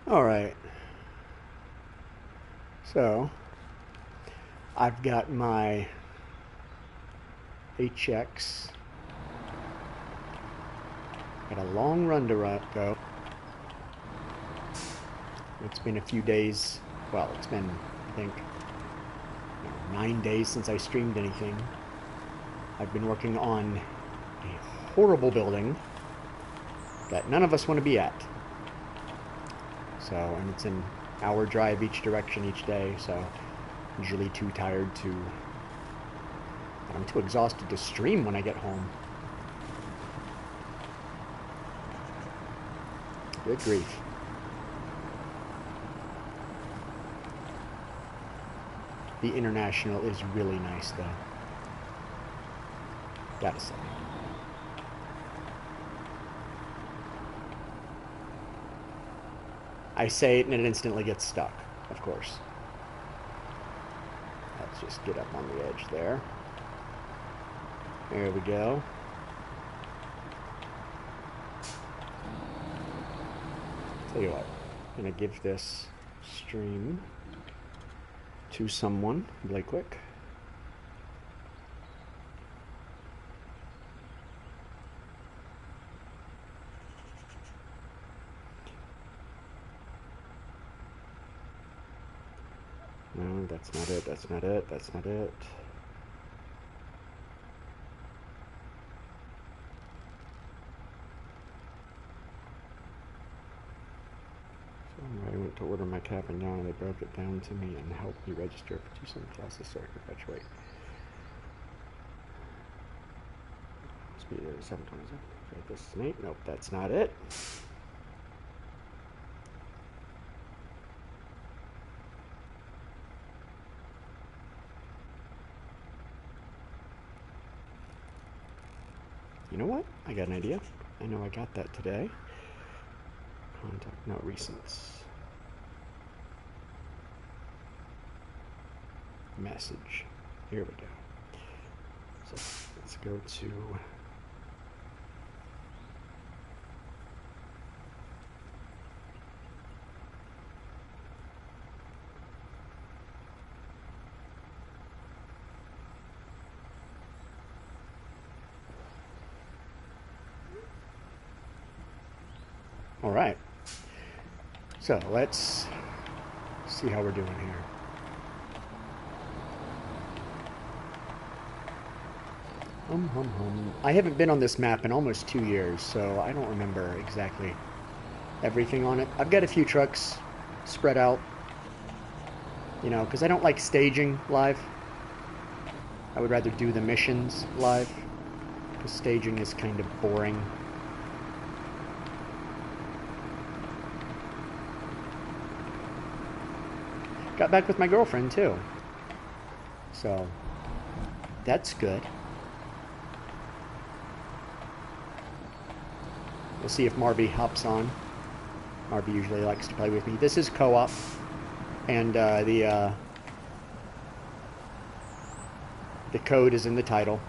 Alright, so I've got my HX. Got a long run to go. It's been a few days. Well, it's been, I think, 9 days since I streamed anything. I've been working on a horrible building that none of us want to be at. So, and it's an hour drive each direction each day, so usually too tired to... I'm too exhausted to stream when I get home. Good grief. The International is really nice, though. Gotta say. I say it and it instantly gets stuck, of course. Let's just get up on the edge there. There we go. Tell you what, I'm gonna give this stream to someone really quick. No, that's not it, that's not it, that's not it. I went to order my cap and gown and they broke it down to me and helped me register for 2 classes so I could perpetuate. Speed 727. Right, this is an 8. Nope, that's not it. You know what? I got an idea. I know I got that today. Contact, no, recents. Message. Here we go. So let's go to all right. So let's see how we're doing here. I haven't been on this map in almost 2 years, so I don't remember exactly everything on it. I've got a few trucks spread out, you know, because I don't like staging live. I would rather do the missions live, because staging is kind of boring. Got back with my girlfriend, too. So, that's good. We'll see if Marby hops on. Marby usually likes to play with me. This is co-op, and the code is in the title.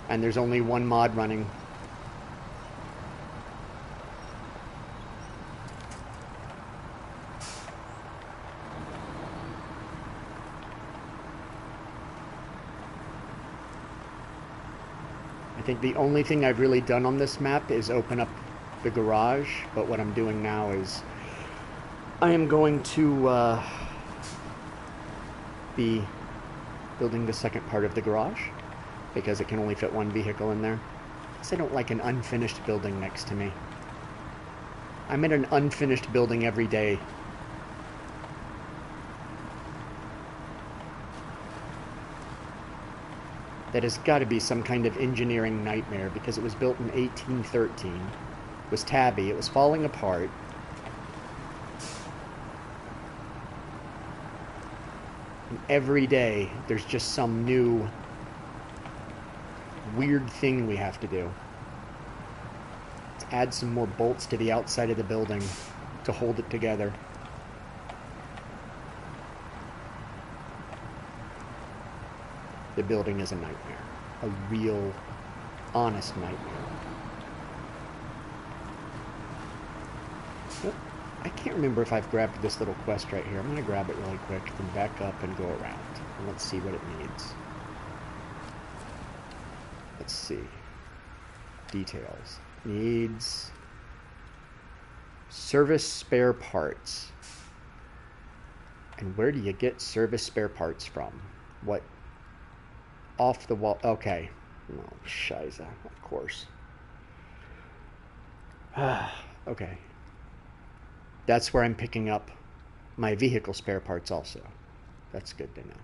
And there's only one mod running. I think the only thing I've really done on this map is open up the garage, but what I'm doing now is I am going to be building the second part of the garage because it can only fit one vehicle in there. Because I don't like an unfinished building next to me. I'm in an unfinished building every day. That has got to be some kind of engineering nightmare because it was built in 1813. It was tabby. It was falling apart. And every day there's just some new weird thing we have to do. Let's add some more bolts to the outside of the building to hold it together. The building is a nightmare. A real, honest nightmare. I can't remember if I've grabbed this little quest right here. I'm going to grab it really quick, then back up and go around. And let's see what it needs. Let's see. Details. Needs service spare parts. And where do you get service spare parts from? What? Off the wall. Okay. No, shiza. Of course. Okay. That's where I'm picking up my vehicle spare parts also. That's good to know.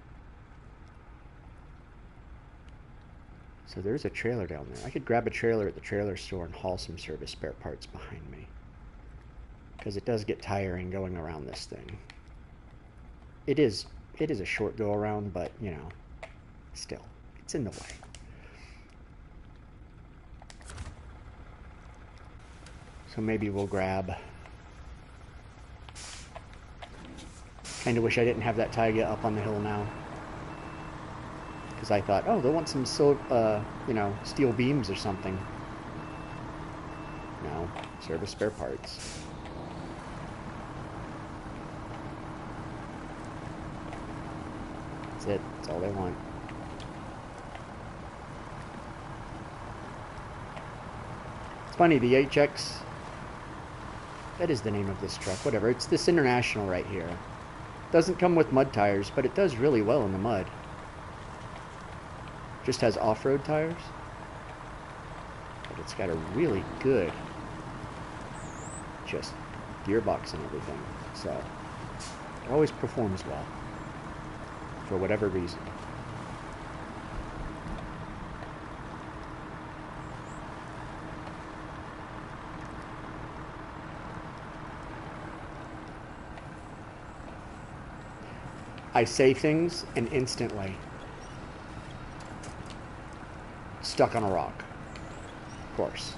So there's a trailer down there. I could grab a trailer at the trailer store and haul some service spare parts behind me. Because it does get tiring going around this thing. It is a short go around, but, you know, still, it's in the way. So maybe we'll grab... Kind of wish I didn't have that taiga up on the hill now. Because I thought, oh, they'll want some you know, steel beams or something. No, service spare parts. That's it. That's all they want. It's funny, the HX... That is the name of this truck. Whatever. It's this International right here. Doesn't come with mud tires, but it does really well in the mud. Just has off-road tires. But it's got a really good just gearbox and everything. So it always performs well. For whatever reason. I say things and instantly stuck on a rock. Of course.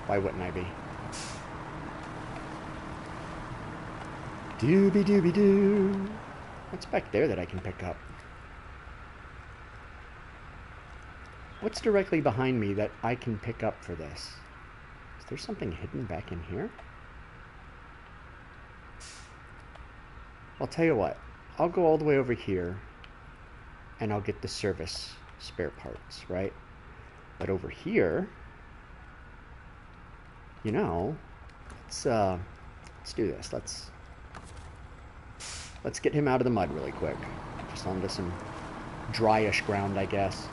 Why wouldn't I be? Doobie doobie doo. What's back there that I can pick up? What's directly behind me that I can pick up for this? Is there something hidden back in here? I'll tell you what. I'll go all the way over here and I'll get the service spare parts, right? But over here, you know, let's do this. Let's get him out of the mud really quick. Just onto some dryish ground, I guess.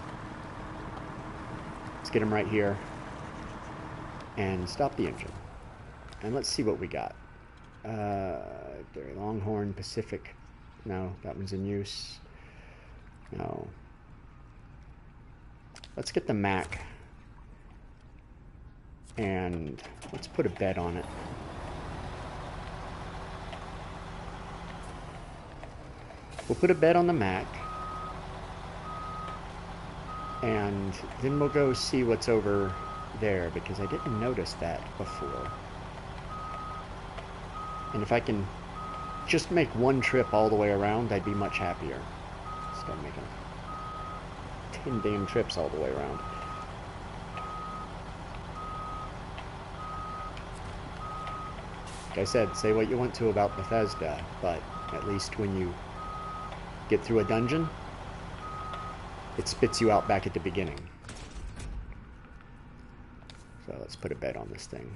Let's get him right here and stop the engine. And let's see what we got. Longhorn Pacific. No, that one's in use. No. Let's get the Mac. And let's put a bed on it. We'll put a bed on the Mac. And then we'll go see what's over there, because I didn't notice that before. And if I can just make one trip all the way around, I'd be much happier. Instead of making 10 damn trips all the way around. Like I said, say what you want to about Bethesda, but at least when you get through a dungeon, it spits you out back at the beginning. So let's put a bed on this thing.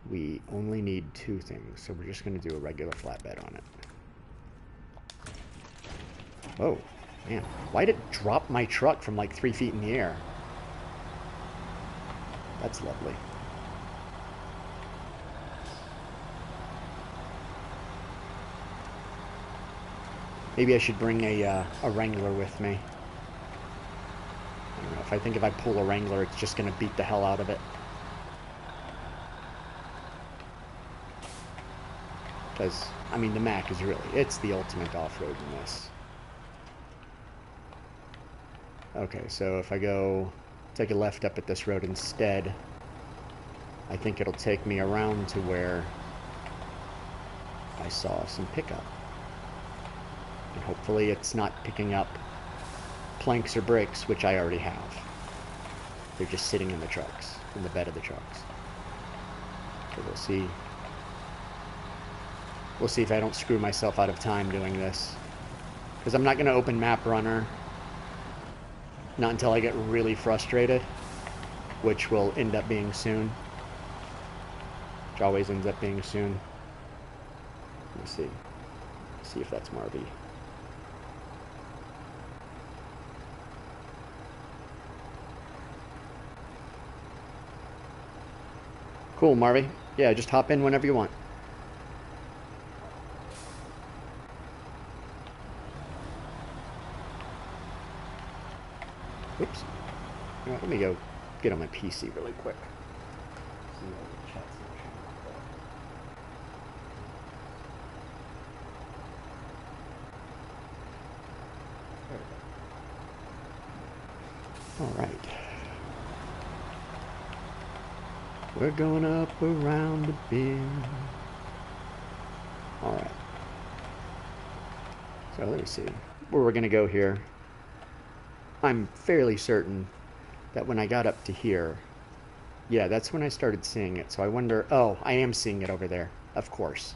We only need 2 things, so we're just going to do a regular flatbed on it. Oh, man. Why'd it drop my truck from like 3 feet in the air? That's lovely. Maybe I should bring a Wrangler with me. I don't know, if I pull a Wrangler, it's just going to beat the hell out of it. Because, I mean, the Mac is really, it's the ultimate off-road in this. Okay, so if I go take a left up at this road instead, I think it'll take me around to where I saw some pickup. And hopefully it's not picking up planks or bricks, which I already have. They're just sitting in the trucks, in the bed of the trucks. So we'll see. We'll see if I don't screw myself out of time doing this. Because I'm not going to open Map Runner. Not until I get really frustrated. Which will end up being soon. Which always ends up being soon. Let's see. Let's see if that's Marby. Cool, Marby. Yeah, just hop in whenever you want. Oops. All right, let me go get on my PC really quick. All right. We're going up around the bend. All right. So let me see where we're going to go here. I'm fairly certain that when I got up to here, yeah, that's when I started seeing it. So I wonder, oh, I am seeing it over there. Of course.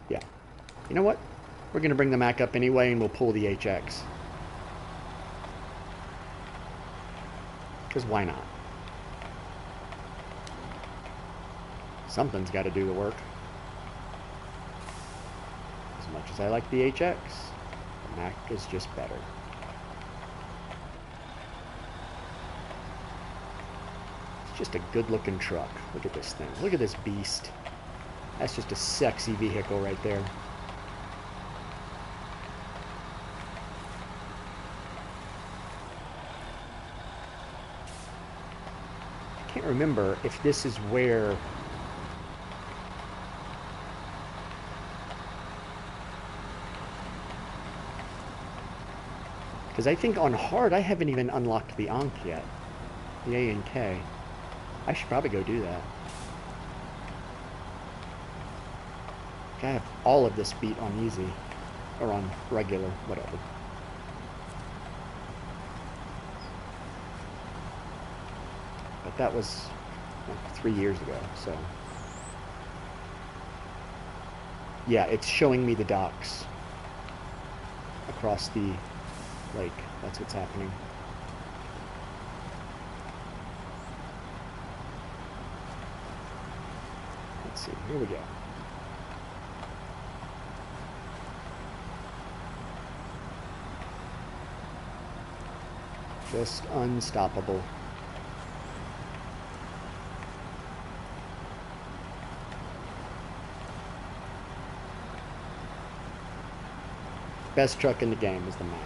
Yeah. You know what? We're going to bring the Mac up anyway, and we'll pull the HX. Because why not? Something's got to do the work. As much as I like the HX, the Mac is just better. It's just a good-looking truck. Look at this thing. Look at this beast. That's just a sexy vehicle right there. I can't remember if this is where... Because I think on hard, I haven't even unlocked the Ankh yet. The A and K. I should probably go do that. I have all of this beat on easy. Or on regular, whatever. But that was like 3 years ago, so... Yeah, it's showing me the docks. Across the... lake. That's what's happening. Let's see. Here we go. Just unstoppable. Best truck in the game is the Mac.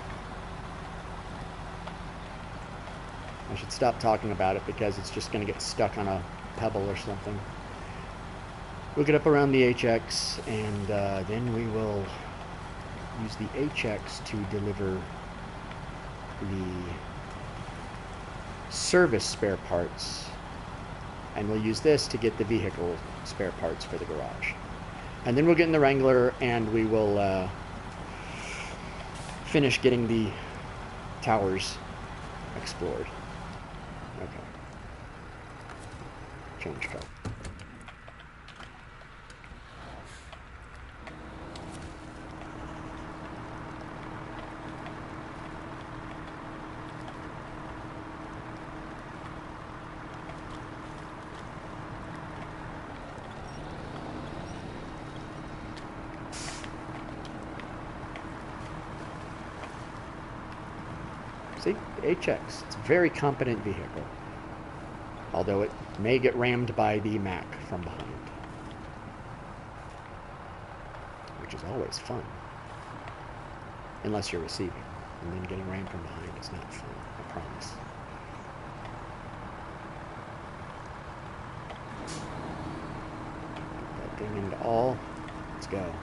I should stop talking about it because it's just going to get stuck on a pebble or something. We'll get up around the HX, and then we will use the HX to deliver the service spare parts, and we'll use this to get the vehicle spare parts for the garage. And then we'll get in the Wrangler, and we will finish getting the towers explored. Okay. Change truck. See, HX, it's a very competent vehicle. Although it may get rammed by the Mac from behind. Which is always fun. Unless you're receiving. And then getting rammed from behind is not fun, I promise. Put that thing into all. Let's go.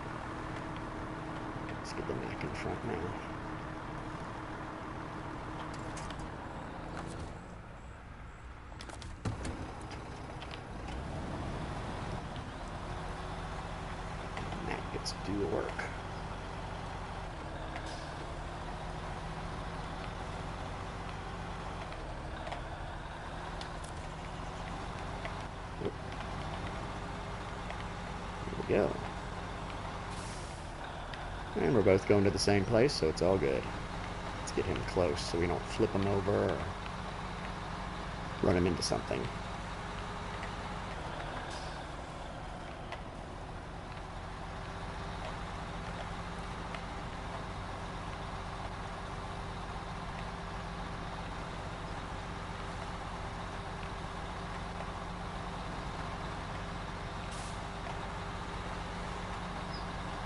Let's get the Mac in front now. Let's do the work. go. And we're both going to the same place, so it's all good. Let's get him close so we don't flip him over or run him into something.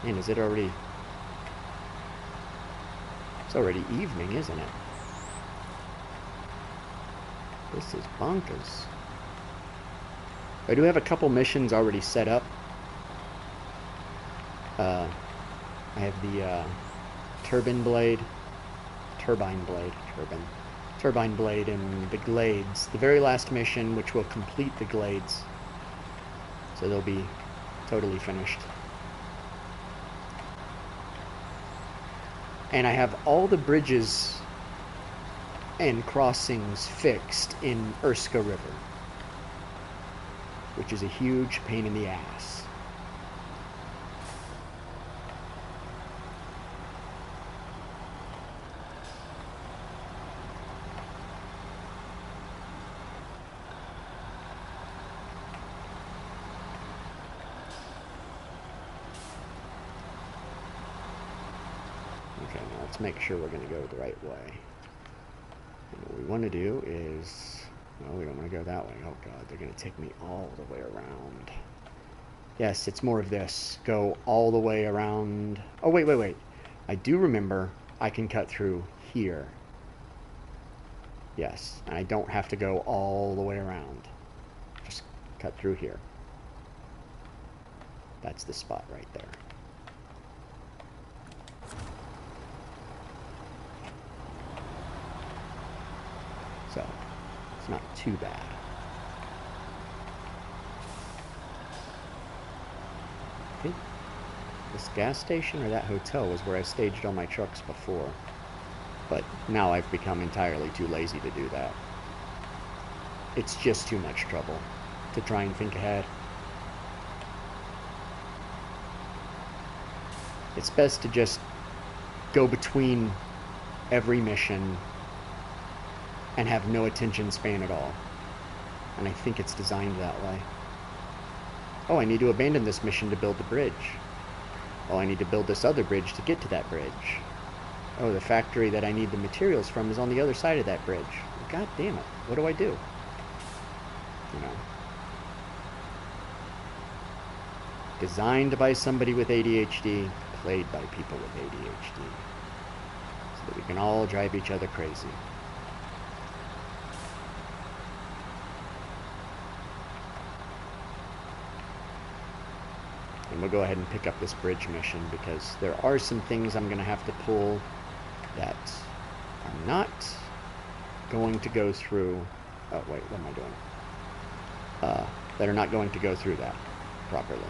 Man, is it already... It's already evening, isn't it? This is bonkers. I do have a couple missions already set up. I have the turbine blade and the glades. The very last mission, which will complete the glades. So they'll be totally finished. And I have all the bridges and crossings fixed in Urska River, which is a huge pain in the ass. Okay, now let's make sure we're going to go the right way. And what we want to do is... No, we don't want to go that way. Oh god, they're going to take me all the way around. Yes, it's more of this. Go all the way around... Oh, wait. I do remember I can cut through here. Yes, and I don't have to go all the way around. Just cut through here. That's the spot right there. So, it's not too bad. I think this gas station or that hotel was where I staged all my trucks before. But now I've become entirely too lazy to do that. It's just too much trouble to try and think ahead. It's best to just go between every mission and have no attention span at all. And I think it's designed that way. Oh, I need to abandon this mission to build the bridge. Oh, I need to build this other bridge to get to that bridge. Oh, the factory that I need the materials from is on the other side of that bridge. God damn it. What do I do? You know. Designed by somebody with ADHD, played by people with ADHD. So that we can all drive each other crazy. And we'll go ahead and pick up this bridge mission because there are some things I'm going to have to pull that are not going to go through... Oh, wait, what am I doing? That are not going to go through that properly.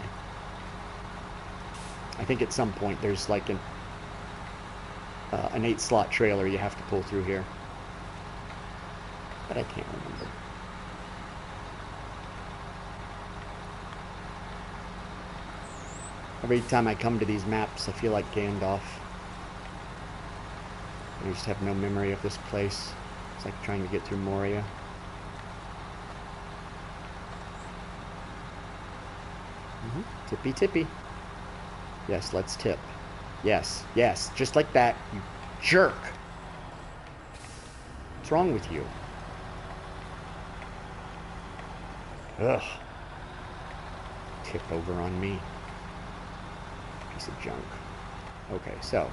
I think at some point there's like an 8-slot trailer you have to pull through here. But I can't remember. Every time I come to these maps, I feel like Gandalf. I just have no memory of this place. It's like trying to get through Moria. Tippy tippy. Yes, let's tip. Yes, just like that, you jerk. What's wrong with you? Ugh. Tip over on me. Piece of junk. Okay, so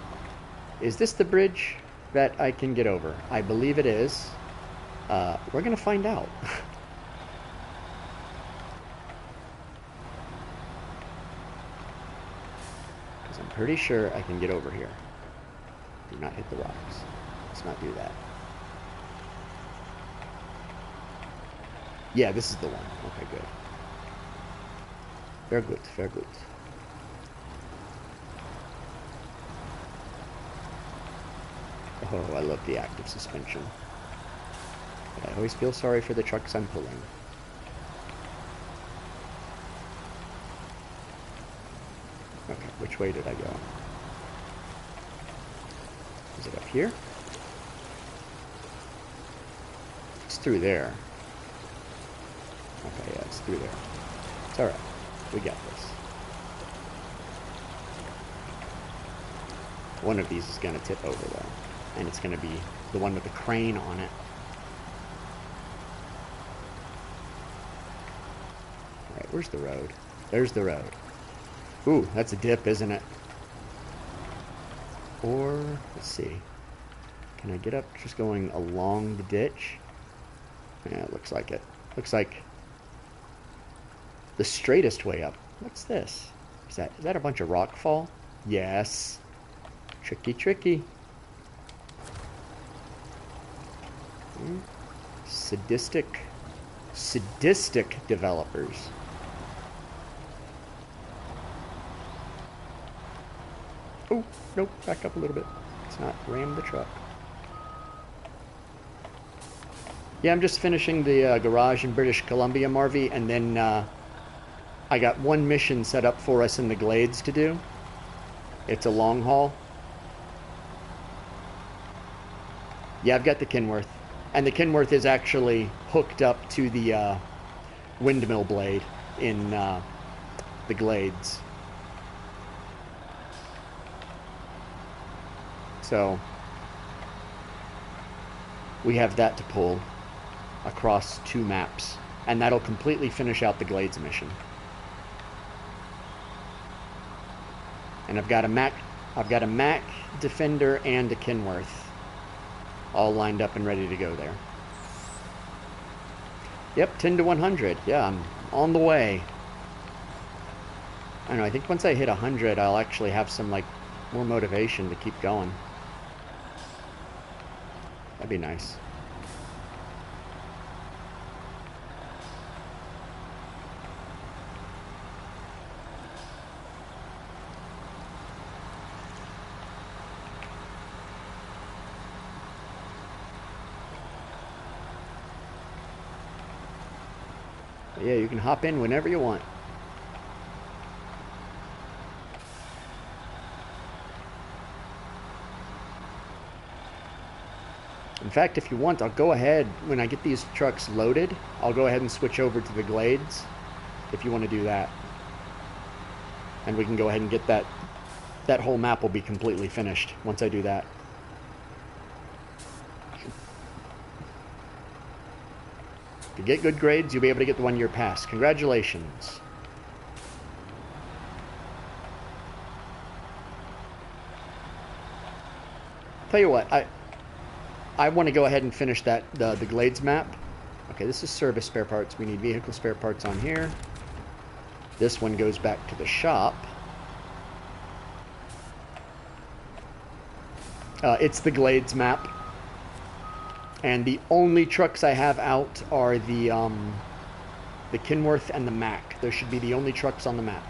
is this the bridge that I can get over? I believe it is. We're gonna find out. Because I'm pretty sure I can get over here. Do not hit the rocks. Let's not do that. Yeah, this is the one. Okay, good. Very good, very good. Oh, I love the active suspension. But I always feel sorry for the trucks I'm pulling. Which way did I go? Is it up here? It's through there. Okay, yeah, it's through there. It's alright. We got this. One of these is going to tip over, though. And it's going to be the one with the crane on it. Alright, where's the road? There's the road. Ooh, that's a dip, isn't it? Or, let's see. Can I get up just going along the ditch? Yeah, it looks like it. Looks like the straightest way up. What's this? Is that a bunch of rock fall? Yes. Tricky, tricky. Sadistic developers. Oh, nope, back up a little bit. Let's not ram the truck. Yeah, I'm just finishing the garage in British Columbia, Marvy, and then I got one mission set up for us in the Glades to do. It's a long haul. Yeah, I've got the Kenworth. And the Kenworth is actually hooked up to the windmill blade in the Glades. So we have that to pull across 2 maps, and that'll completely finish out the Glades mission. And I've got a Mack Defender and a Kenworth all lined up and ready to go there. Yep, 10 to 100. Yeah, I'm on the way. I don't know, I think once I hit 100, I'll actually have some, like, more motivation to keep going. That'd be nice. Yeah, you can hop in whenever you want. In fact, if you want, I'll go ahead, when I get these trucks loaded, I'll go ahead and switch over to the Glades, if you want to do that. And we can go ahead and get that whole map will be completely finished once I do that. If you get good grades, you'll be able to get the 1-year pass. Congratulations. Tell you what, I want to go ahead and finish the Glades map. Okay, this is service spare parts. We need vehicle spare parts on here. This one goes back to the shop. It's the Glades map. And the only trucks I have out are the Kenworth and the Mack. Those should be the only trucks on the map.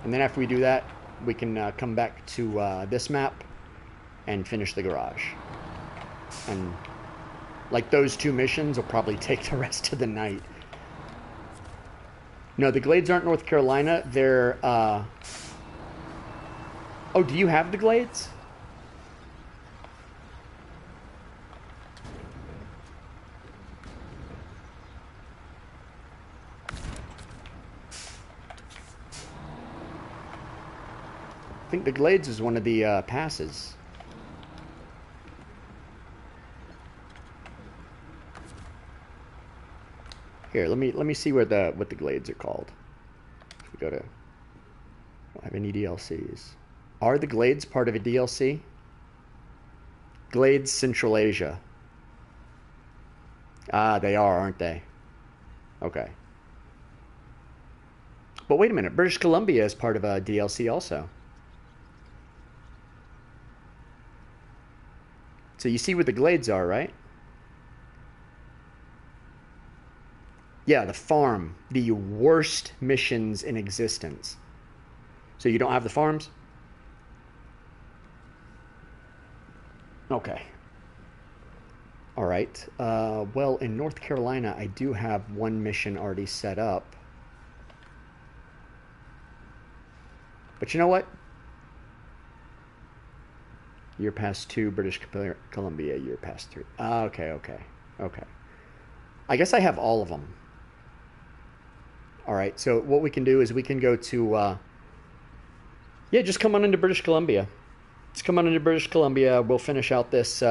And then after we do that, we can come back to this map and finish the garage. And like those 2 missions will probably take the rest of the night. No, the Glades aren't North Carolina. They're, oh, do you have the Glades? I think the Glades is one of the passes. Here, let me see what the Glades are called. If we go to, I don't have any DLCs. Are the Glades part of a DLC? Glades Central Asia. Ah, they are, aren't they? Okay. But wait a minute, British Columbia is part of a DLC also. So you see where the Glades are, right? Yeah, the farm. The worst missions in existence. So you don't have the farms? Okay. All right. Well, in North Carolina, I do have one mission already set up. But you know what? Year past 2, British Columbia. Year past 3. Okay. I guess I have all of them. All right. So what we can do is we can go to... yeah, just come on into British Columbia. Just come on into British Columbia. We'll finish out this...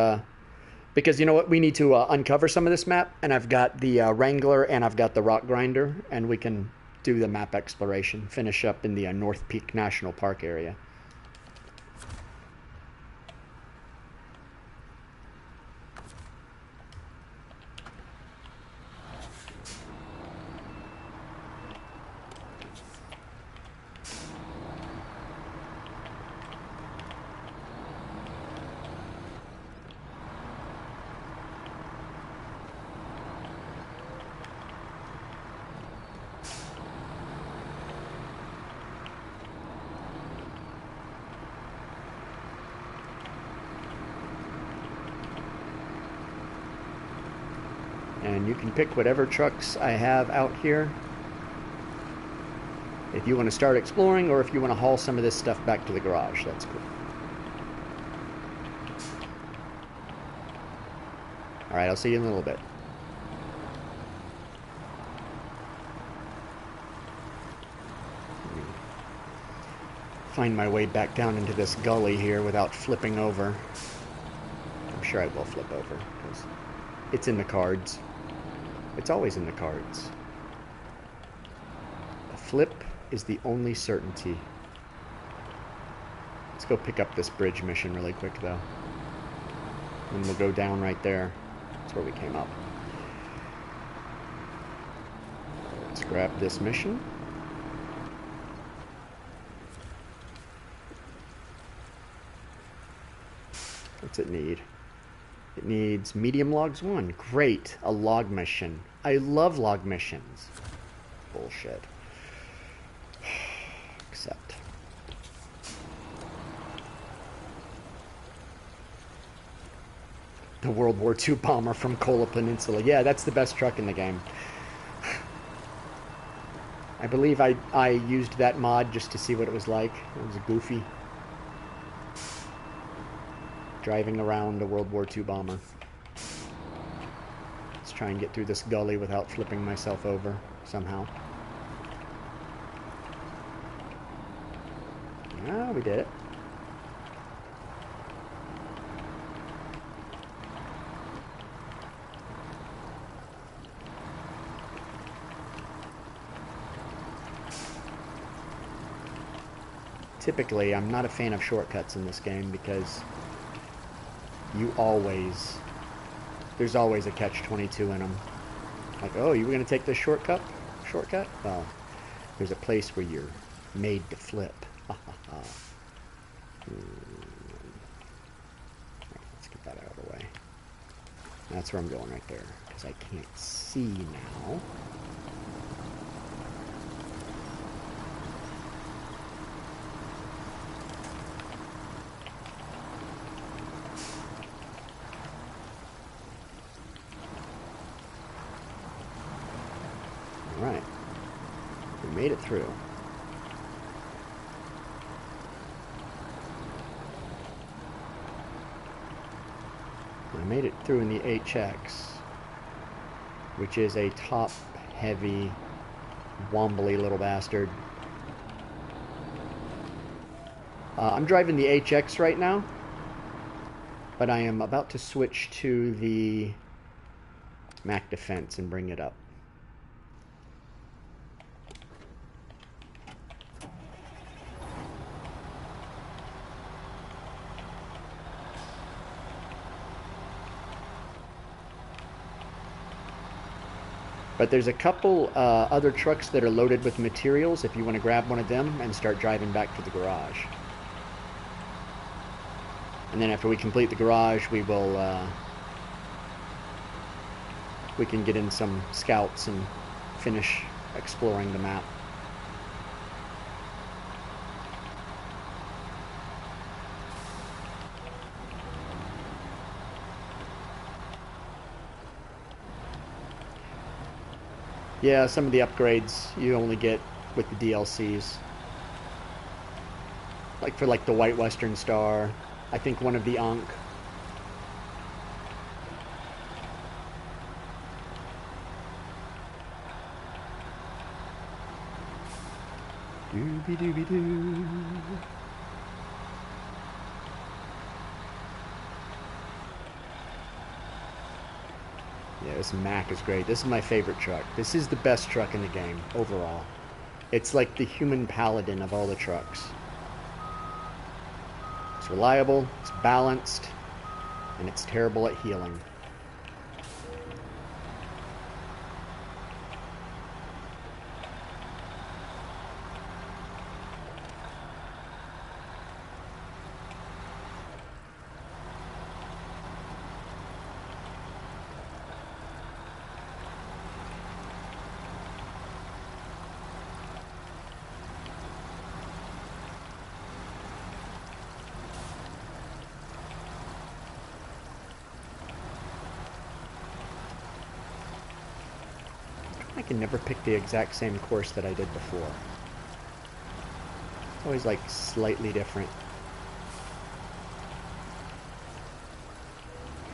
because you know what? We need to uncover some of this map. And I've got the Wrangler and I've got the Rock Grinder. And we can do the map exploration. Finish up in the North Peak National Park area. And you can pick whatever trucks I have out here if you want to start exploring, or if you want to haul some of this stuff back to the garage. That's cool. Alright, I'll see you in a little bit. Find my way back down into this gully here without flipping over. I'm sure I will flip over because it's in the cards. It's always in the cards. A flip is the only certainty. Let's go pick up this bridge mission really quick, though. And we'll go down right there. That's where we came up. Let's grab this mission. What's it need? It needs medium logs 1. Great. A log mission. I love log missions. Bullshit. Accept. The World War II bomber from Kola Peninsula. Yeah, that's the best truck in the game. I believe I used that mod just to see what it was like. It was goofy. Driving around a World War II bomber. Let's try and get through this gully without flipping myself over somehow. Ah, we did it. Typically, I'm not a fan of shortcuts in this game because there's always a catch-22 in them. Like, oh, you were going to take this shortcut? Well, there's a place where you're made to flip. Let's get that out of the way. That's where I'm going right there, because I can't see now. Alright. We made it through. I made it through in the HX, which is a top-heavy, wombly little bastard. I'm driving the HX right now, but I am about to switch to the Mac Defense and bring it up. But there's a couple other trucks that are loaded with materials if you want to grab one of them and start driving back to the garage. And then after we complete the garage, we can get in some scouts and finish exploring the map. Yeah, some of the upgrades you only get with the DLCs. Like for like the White Western Star. I think one of the Ankh. Dooby dooby doo. Yeah, this Mack is great. This is my favorite truck. This is the best truck in the game, overall. It's like the human paladin of all the trucks. It's reliable, it's balanced, and it's terrible at healing. I can never pick the exact same course that I did before. It's always like slightly different.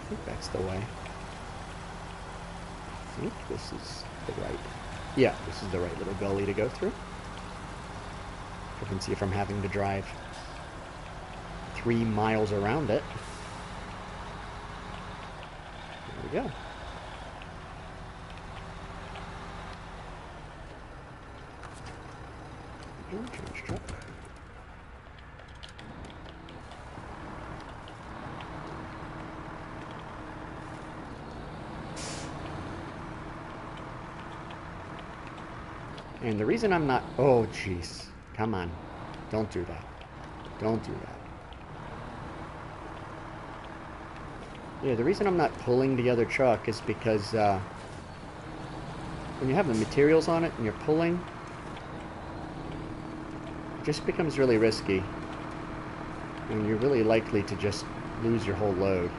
I think that's the way. I think this is the right. Yeah, this is the right little gully to go through. I can see if I'm having to drive 3 miles around it. There we go. Change truck. And the reason I'm not... Oh, jeez. Come on. Don't do that. Don't do that. Yeah, the reason I'm not pulling the other truck is because when you have the materials on it and you're pulling, it just becomes really risky. And you're really likely to just lose your whole load.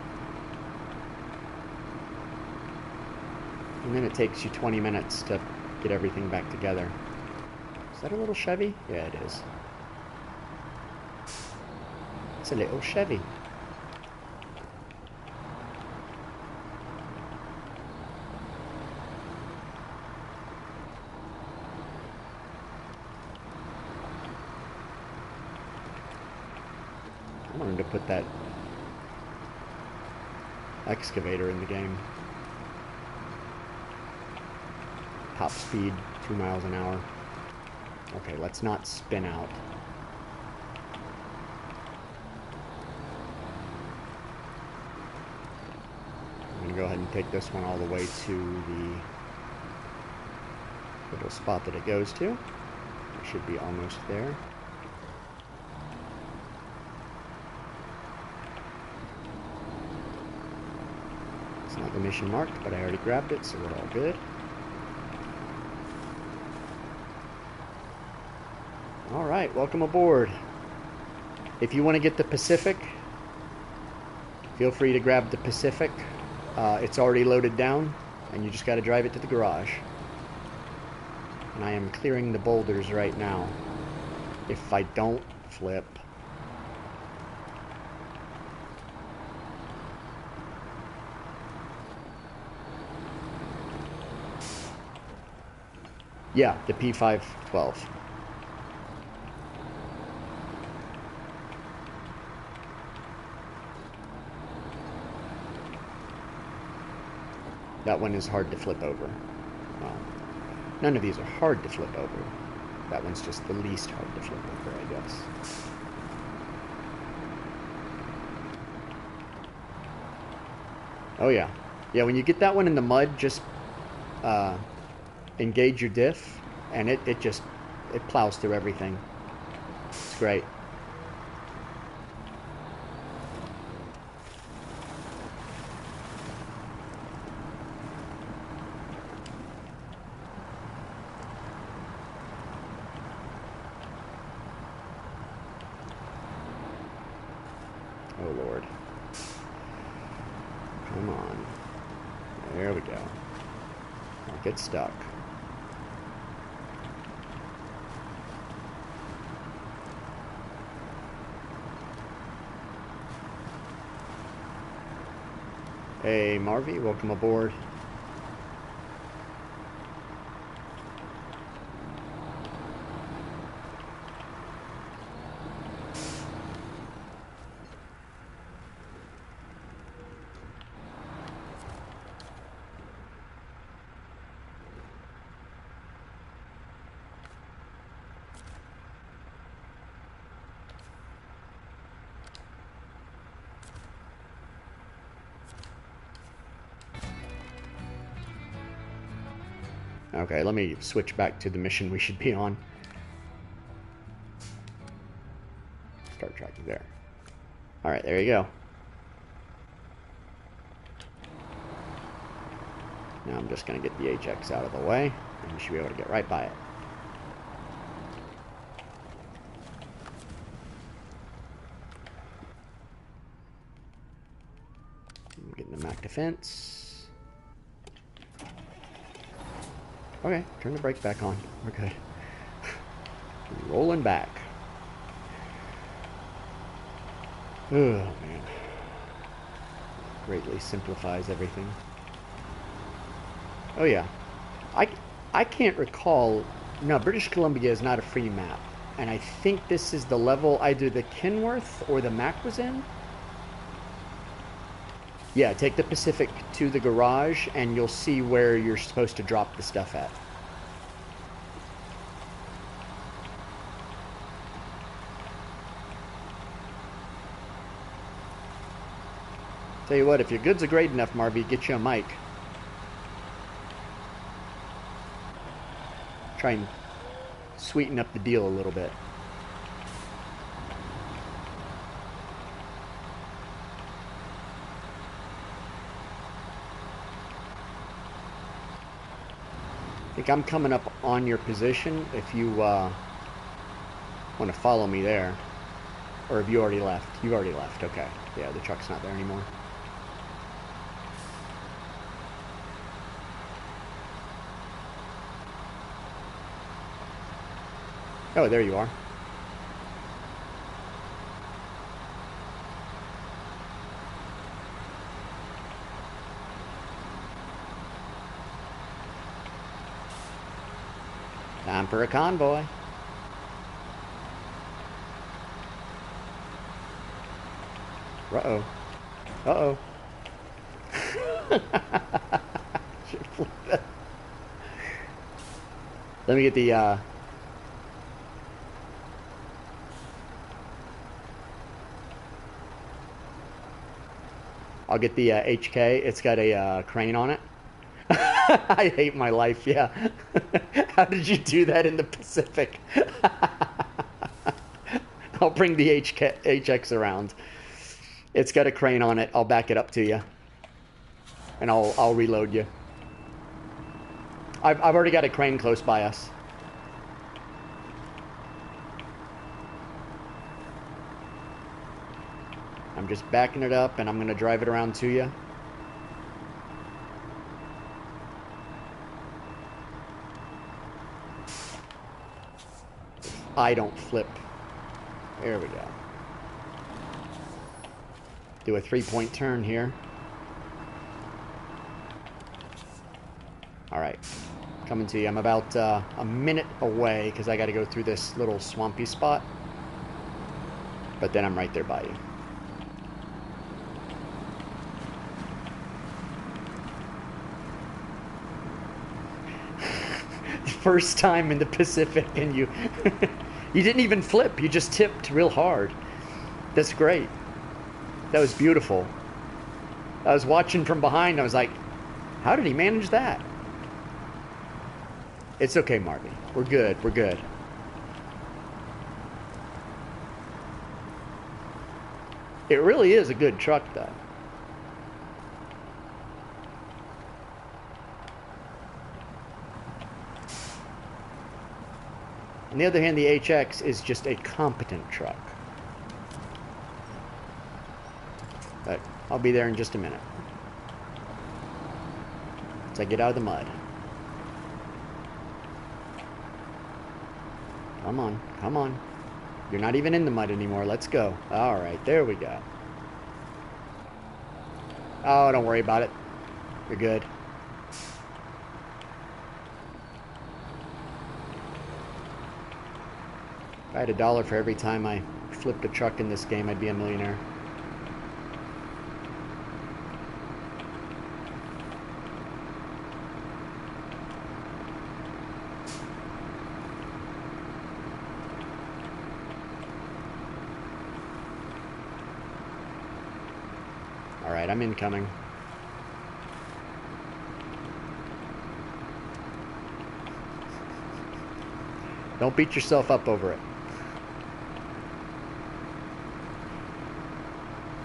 And then it takes you 20 minutes to get everything back together. Is that a little Chevy? Yeah, it is. It's a little Chevy. I wanted to put that excavator in the game. Top speed, 2 miles an hour. Okay, let's not spin out. I'm going to go ahead and take this one all the way to the little spot that it goes to. It should be almost there. It's not the mission marked, but I already grabbed it, so we're all good. Alright, welcome aboard. If you want to get the Pacific, feel free to grab the Pacific. It's already loaded down, and you just got to drive it to the garage. And I am clearing the boulders right now. If I don't flip. Yeah, the P512. That one is hard to flip over. Well, none of these are hard to flip over. That one's just the least hard to flip over, I guess. Oh yeah. Yeah, when you get that one in the mud, just engage your diff, and it plows through everything. It's great. Oh Lord. Come on. There we go. Don't get stuck. Hey, Marvy, welcome aboard. Okay, let me switch back to the mission we should be on. Start tracking there. Alright, there you go. Now I'm just going to get the HX out of the way, and you should be able to get right by it. I'm getting the Mac defense. Okay, turn the brake back on. Okay. Rolling back. Oh, man. Greatly simplifies everything. Oh, yeah. I can't recall... No, British Columbia is not a free map. And I think this is the level either the Kenworth or the Mac was in. Yeah, take the Pacific to the garage, and you'll see where you're supposed to drop the stuff at. Tell you what, if your goods are great enough, Marby, get you a mic. Try and sweeten up the deal a little bit. I think I'm coming up on your position if you want to follow me there. Or have you already left? You already left, okay. Yeah, the truck's not there anymore. Oh, there you are. Time for a convoy. Uh-oh. Uh-oh. Let me get the, I'll get the HK. It's got a crane on it. I hate my life, yeah. How did you do that in the Pacific? I'll bring the HX around. It's got a crane on it. I'll back it up to you. And I'll reload you. I've already got a crane close by us. I'm just backing it up, and I'm going to drive it around to you. I don't flip. There we go. Do a 3-point turn here. All right, coming to you. I'm about a minute away because I got to go through this little swampy spot. But then I'm right there by you. First time in the Pacific, and you you didn't even flip, you just tipped real hard. That's great. That was beautiful. I was watching from behind, I was like, how did he manage that? It's okay, Marvy. We're good, we're good. It really is a good truck, though. On the other hand, the HX is just a competent truck. But I'll be there in just a minute. As I get out of the mud. Come on, come on. You're not even in the mud anymore. Let's go. All right, there we go. Oh, don't worry about it. You're good. If I had $1 for every time I flipped a truck in this game, I'd be a millionaire. Alright, I'm incoming. Don't beat yourself up over it.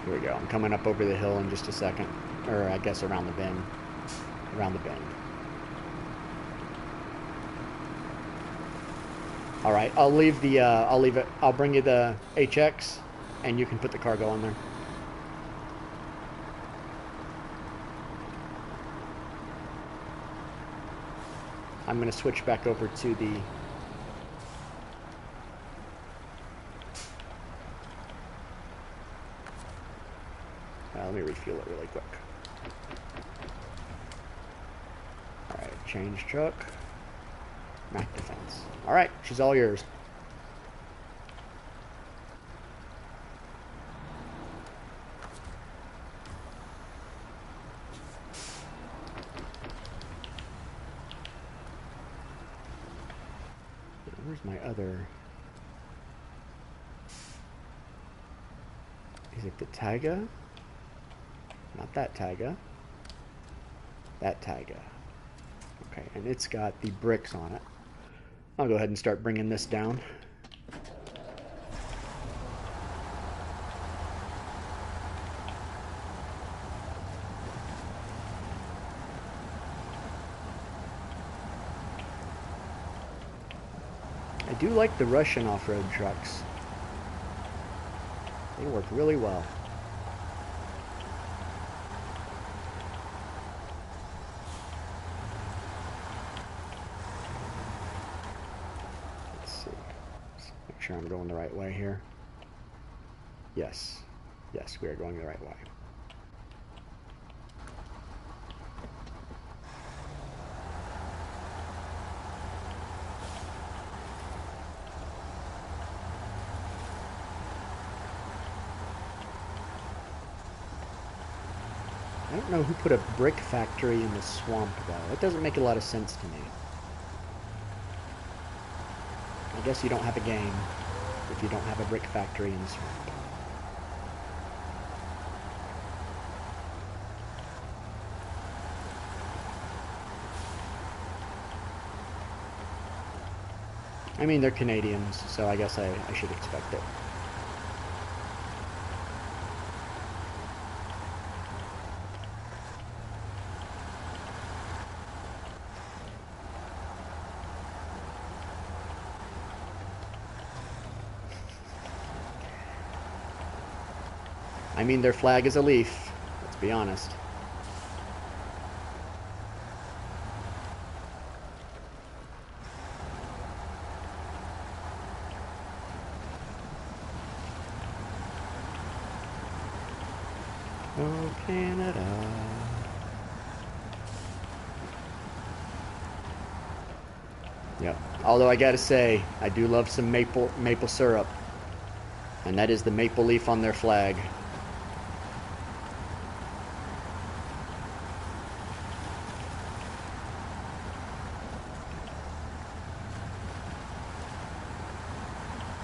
Here we go. I'm coming up over the hill in just a second. Or I guess around the bend. Around the bend. Alright, I'll leave the, I'll bring you the HX, and you can put the cargo on there. I'm going to switch back over to the... let me refuel it really quick. Alright, change truck. Mac defense. Alright, she's all yours. Where's my other... Is it the Taiga? Not that Taiga. That Taiga. Okay, and it's got the bricks on it. I'll go ahead and start bringing this down. I do like the Russian off-road trucks. They work really well. Sure I'm going the right way here. Yes. Yes, we are going the right way. I don't know who put a brick factory in the swamp, though. It doesn't make a lot of sense to me. I guess you don't have a game if you don't have a brick factory in the swamp. I mean, they're Canadians, so I guess I should expect it. I mean, their flag is a leaf, let's be honest. Oh, Canada. Yep. Although I gotta say, I do love some maple syrup. And that is the maple leaf on their flag.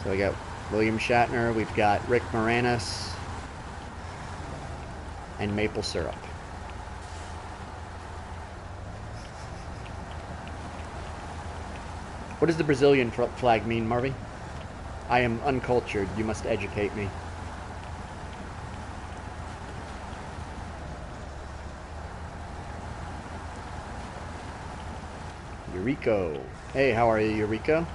So we got William Shatner, we've got Rick Moranis, and maple syrup. What does the Brazilian flag mean, Marvy? I am uncultured. You must educate me. Eurico. Hey, how are you, Eurico?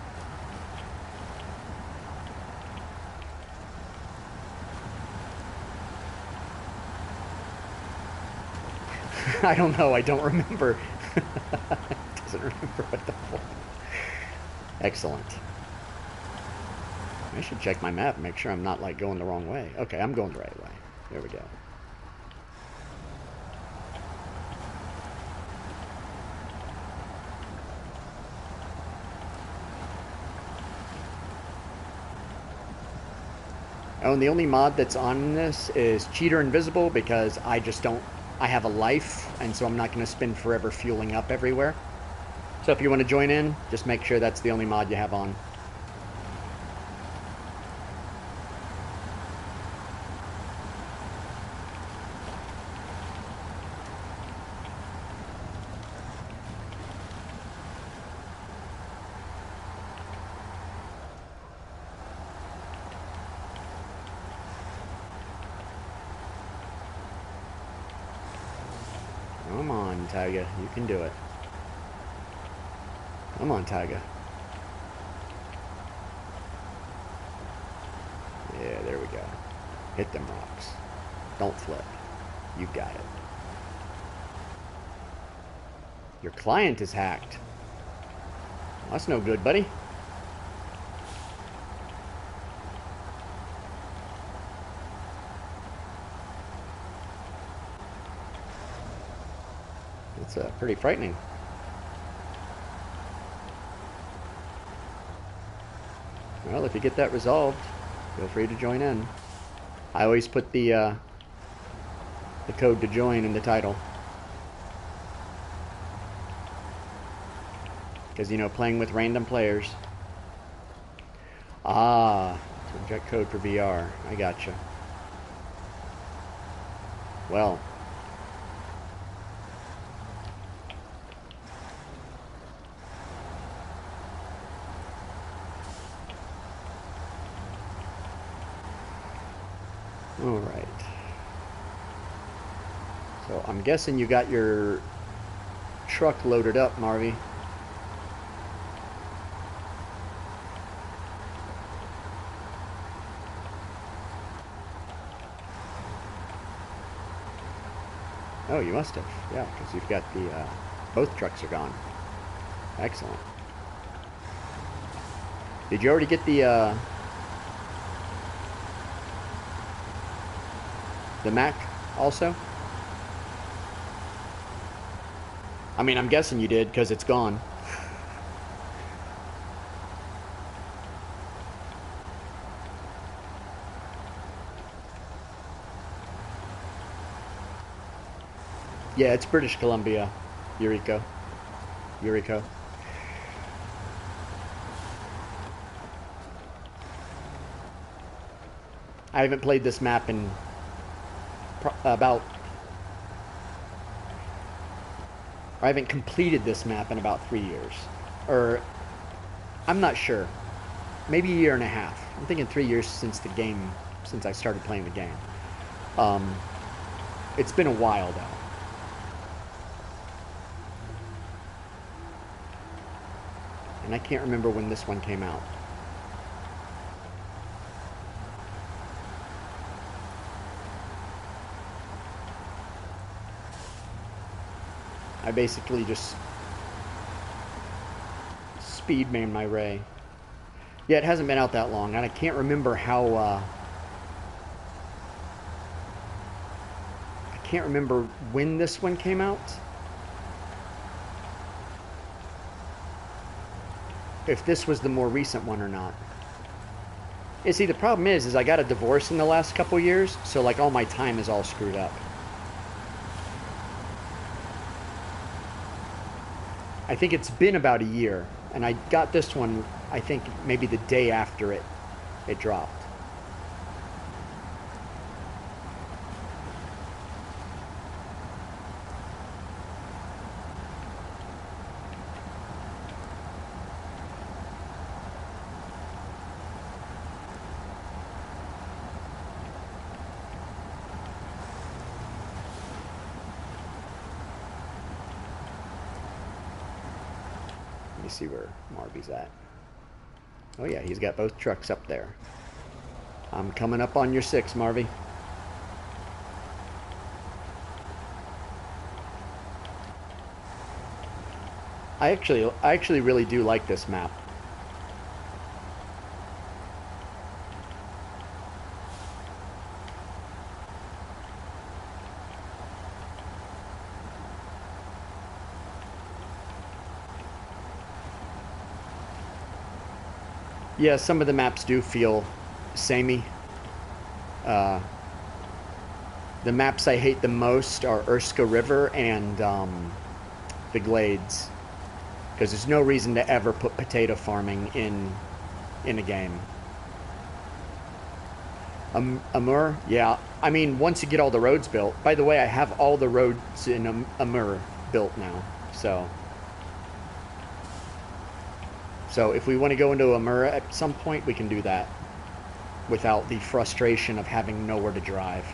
I don't know. I don't remember. Doesn't remember what the fuck. Excellent. I should check my map and make sure I'm not like going the wrong way. Okay, I'm going the right way. There we go. Oh, and the only mod that's on this is Cheater Invisible because I just don't... I have a life, and so I'm not going to spend forever fueling up everywhere. So if you want to join in, just make sure that's the only mod you have on. Come on, Tyga. You can do it. Come on, Tyga. Yeah, there we go. Hit them rocks. Don't flip. You got it. Your client is hacked. Well, that's no good, buddy. It's pretty frightening. Well, if you get that resolved, feel free to join in. I always put the code to join in the title. Because, you know, playing with random players. Ah, subject code for VR. I gotcha. Well. Alright. So I'm guessing you got your truck loaded up, Marvy. Oh, you must have. Yeah, because you've got the... both trucks are gone. Excellent. Did you already get the Mac also? I mean, I'm guessing you did because it's gone. Yeah, it's British Columbia, Eureka. I haven't played this map in I haven't completed this map in about 3 years. Or, I'm not sure. Maybe a year and a half. I'm thinking 3 years since I started playing the game. It's been a while though. And I can't remember when this one came out. I basically just speed man my Ray. Yeah, it hasn't been out that long, and I can't remember how, I can't remember when this one came out. If this was the more recent one or not. You see, the problem is I got a divorce in the last couple years, so like all my time is all screwed up. I think it's been about a year, and I got this one, I think, maybe the day after it dropped. Let me see where Marby's at. Oh yeah, he's got both trucks up there. I'm coming up on your 6, Marvy. I actually really do like this map. Yeah, some of the maps do feel samey. The maps I hate the most are Erska River and the Glades, because there's no reason to ever put potato farming in a game. Amur, yeah. I mean, once you get all the roads built. By the way, I have all the roads in Amur built now, so if we want to go into Amur at some point, we can do that without the frustration of having nowhere to drive.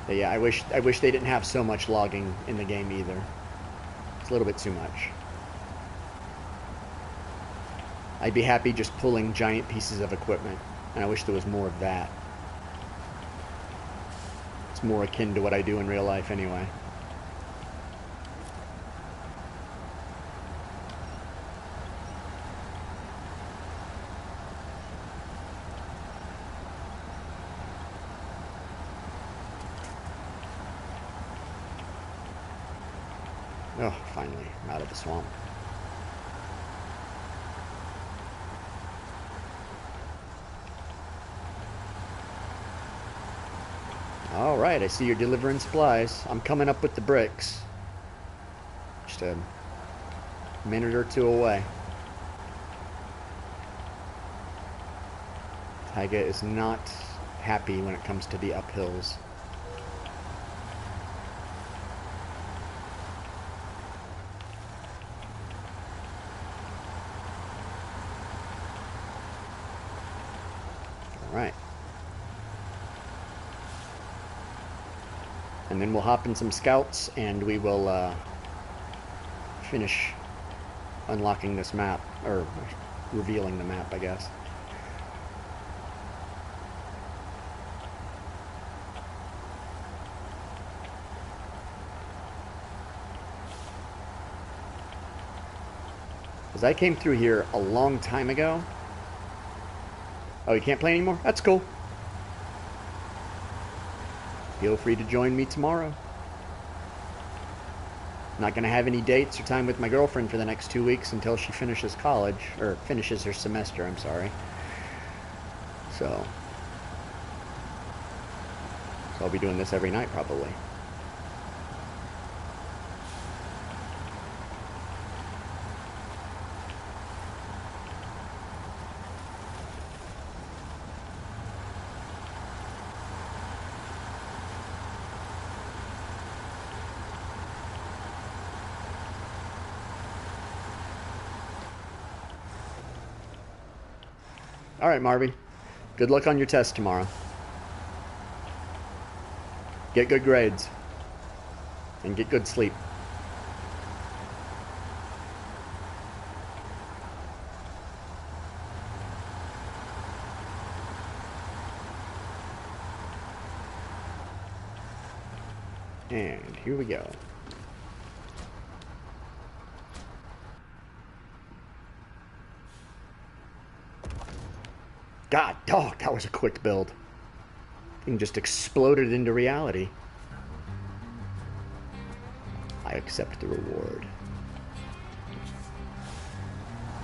But yeah, I wish they didn't have so much logging in the game either. It's a little bit too much. I'd be happy just pulling giant pieces of equipment, and I wish there was more of that. It's more akin to what I do in real life anyway. Oh, finally, I'm out of the swamp. Alright, I see you're delivering supplies. I'm coming up with the bricks. Just a minute or two away. Taiga is not happy when it comes to the uphills. Alright. And then we'll hop in some scouts and we will finish unlocking this map, or revealing the map, I guess. Because I came through here a long time ago. Oh, you can't play anymore? That's cool. Feel free to join me tomorrow. Not going to have any dates or time with my girlfriend for the next 2 weeks until she finishes college, or finishes her semester, I'm sorry. So I'll be doing this every night probably. All right, Marvy. Good luck on your test tomorrow. Get good grades. And get good sleep. And here we go. God, dog, that was a quick build. Thing just exploded into reality. I accept the reward.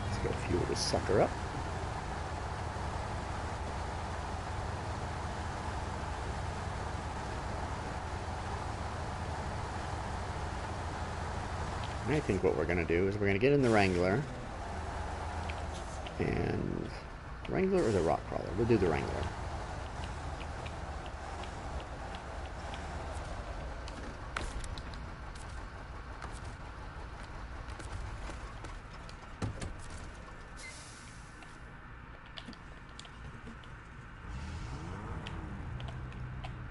Let's go fuel this sucker up. And I think what we're going to do is we're going to get in the Wrangler. And... Wrangler or the rock crawler? We'll do the Wrangler.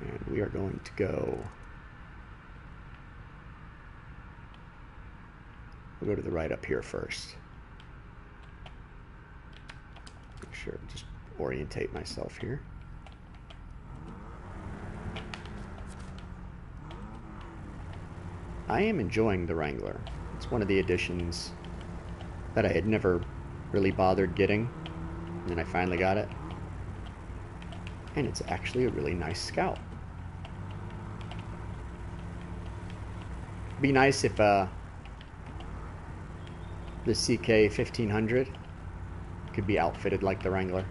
And we are going to go... We'll go to the right up here first. Sure, just orientate myself here. I am enjoying the Wrangler. It's one of the additions that I had never really bothered getting, and then I finally got it. And it's actually a really nice scout. Be nice if the CK 1500 could be outfitted like the Wrangler.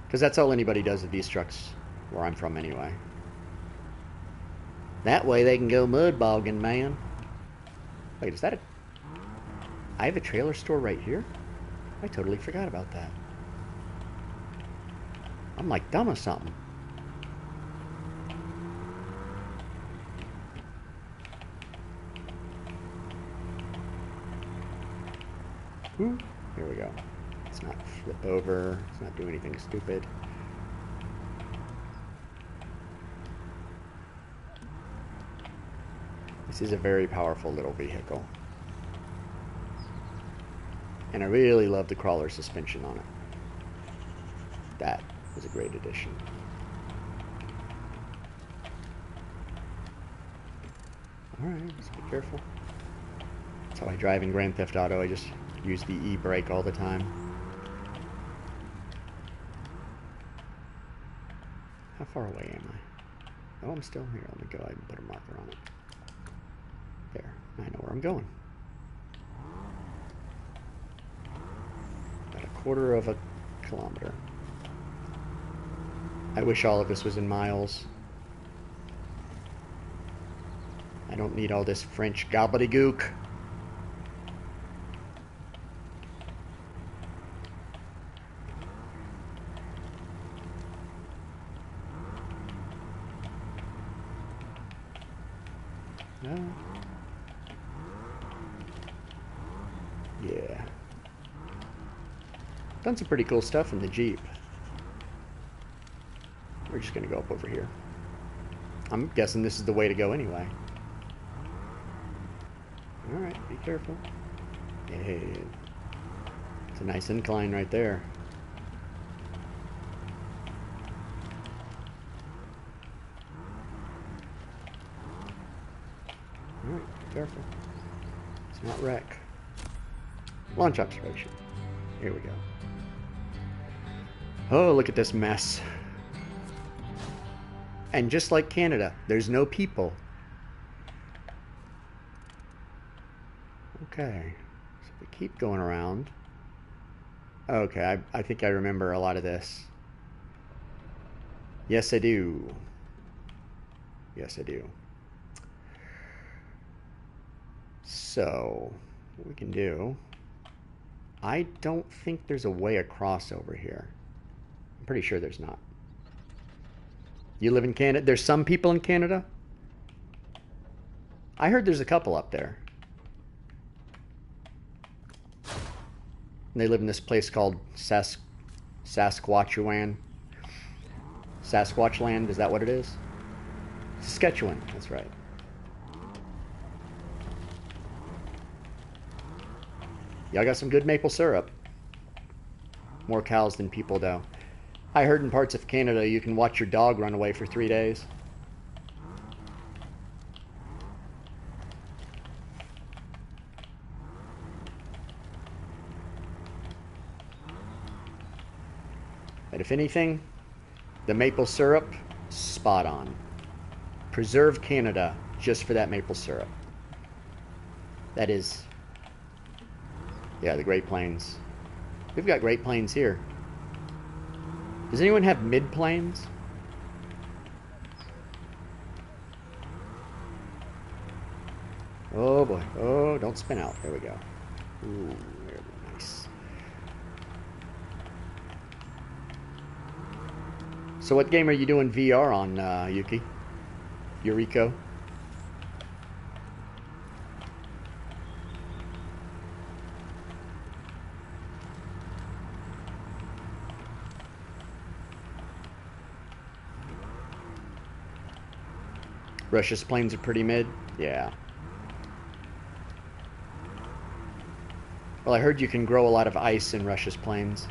Because that's all anybody does with these trucks where I'm from anyway. That way they can go mud bogging, man. Wait, is that a... I have a trailer store right here? I totally forgot about that. I'm like dumb or something. Ooh, here we go. Let's not flip over. Let's not do anything stupid. This is a very powerful little vehicle. And I really love the crawler suspension on it. That was a great addition. Alright, let's be careful. That's how I drive in Grand Theft Auto. I just use the e-brake all the time. How far away am I? Oh, I'm still here. Let me go ahead and put a marker on it. There. I know where I'm going. About a quarter of a kilometer. I wish all of this was in miles. I don't need all this French gobbledygook. No. Yeah. Done some pretty cool stuff in the Jeep. We're just gonna go up over here. I'm guessing this is the way to go anyway. Alright, be careful. Hey, it's a nice incline right there. Alright, be careful. Let's not wreck. Launch observation. Here we go. Oh, look at this mess. And just like Canada, there's no people. Okay, so we keep going around. Okay, I think I remember a lot of this. Yes, I do. Yes, I do. So, what we can do... I don't think there's a way across over here. I'm pretty sure there's not. You live in Canada? There's some people in Canada? I heard there's a couple up there. And they live in this place called Saskatchewan. Sasquatchland, is that what it is? Saskatchewan, that's right. Y'all got some good maple syrup. More cows than people, though. I heard in parts of Canada you can watch your dog run away for 3 days. But if anything, the maple syrup, spot on. Preserve Canada just for that maple syrup. That is... Yeah, the Great Plains. We've got Great Plains here. Does anyone have mid-plains? Oh boy. Oh, don't spin out. There we go. Ooh, very nice. So what game are you doing VR on, Yuki? Yuriko? Russia's plains are pretty mid? Yeah. Well, I heard you can grow a lot of ice in Russia's plains.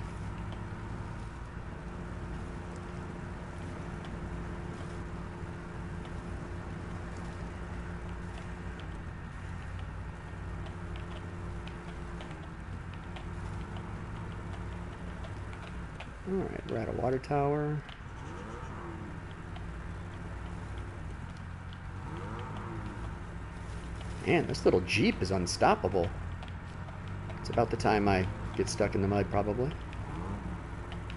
Alright, we're at a water tower. Man, this little Jeep is unstoppable. It's about the time I get stuck in the mud, probably.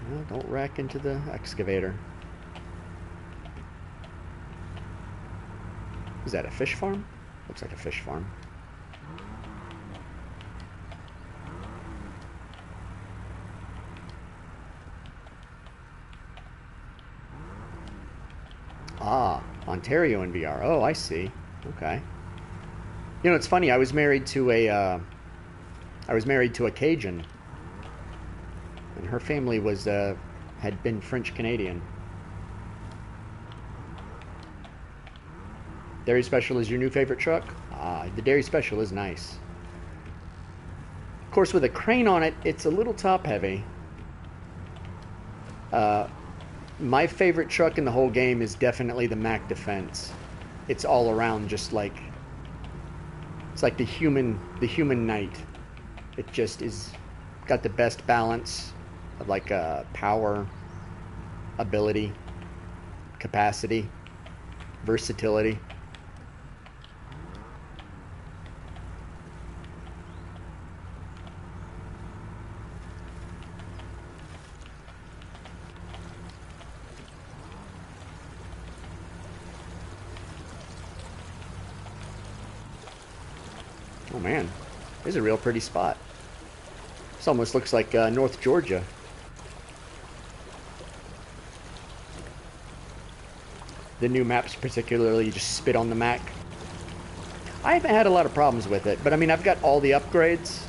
Well, don't wreck into the excavator. Is that a fish farm? Looks like a fish farm. Ah, Ontario in VR. Oh, I see. Okay. You know, it's funny. I was married to a Cajun, and her family was had been French Canadian. Dairy Special is your new favorite truck? Ah, the Dairy Special is nice. Of course, with a crane on it, it's a little top heavy. My favorite truck in the whole game is definitely the Mack Defense. It's all around just like, it's like the human knight. It just is got the best balance of like power, ability, capacity, versatility. Oh man, this is a real pretty spot. This almost looks like North Georgia. The new maps particularly just spit on the Mac. I haven't had a lot of problems with it, but I mean, I've got all the upgrades.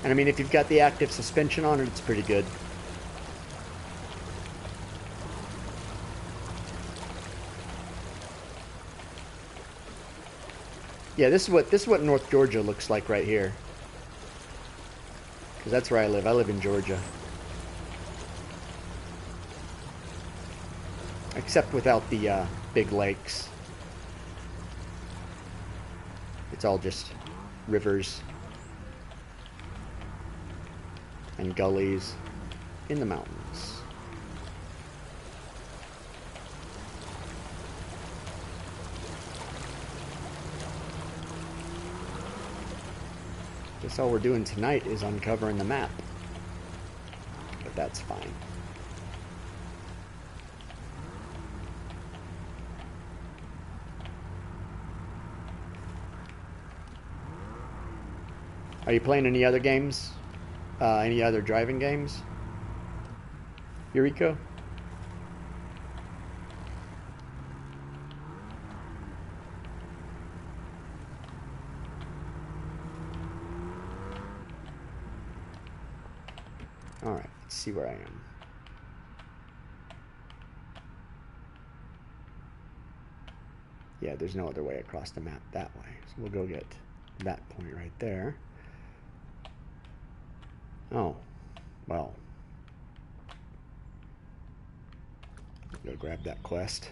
And I mean, if you've got the active suspension on it, it's pretty good. Yeah, this is what North Georgia looks like right here. Because that's where I live. I live in Georgia. Except without the big lakes. It's all just rivers and gullies in the mountains. Guess all we're doing tonight is uncovering the map. But that's fine. Are you playing any other games? Any other driving games? Eureka? Alright, let's see where I am. Yeah, there's no other way across the map that way. So we'll go get that point right there. Oh, well. Go grab that quest.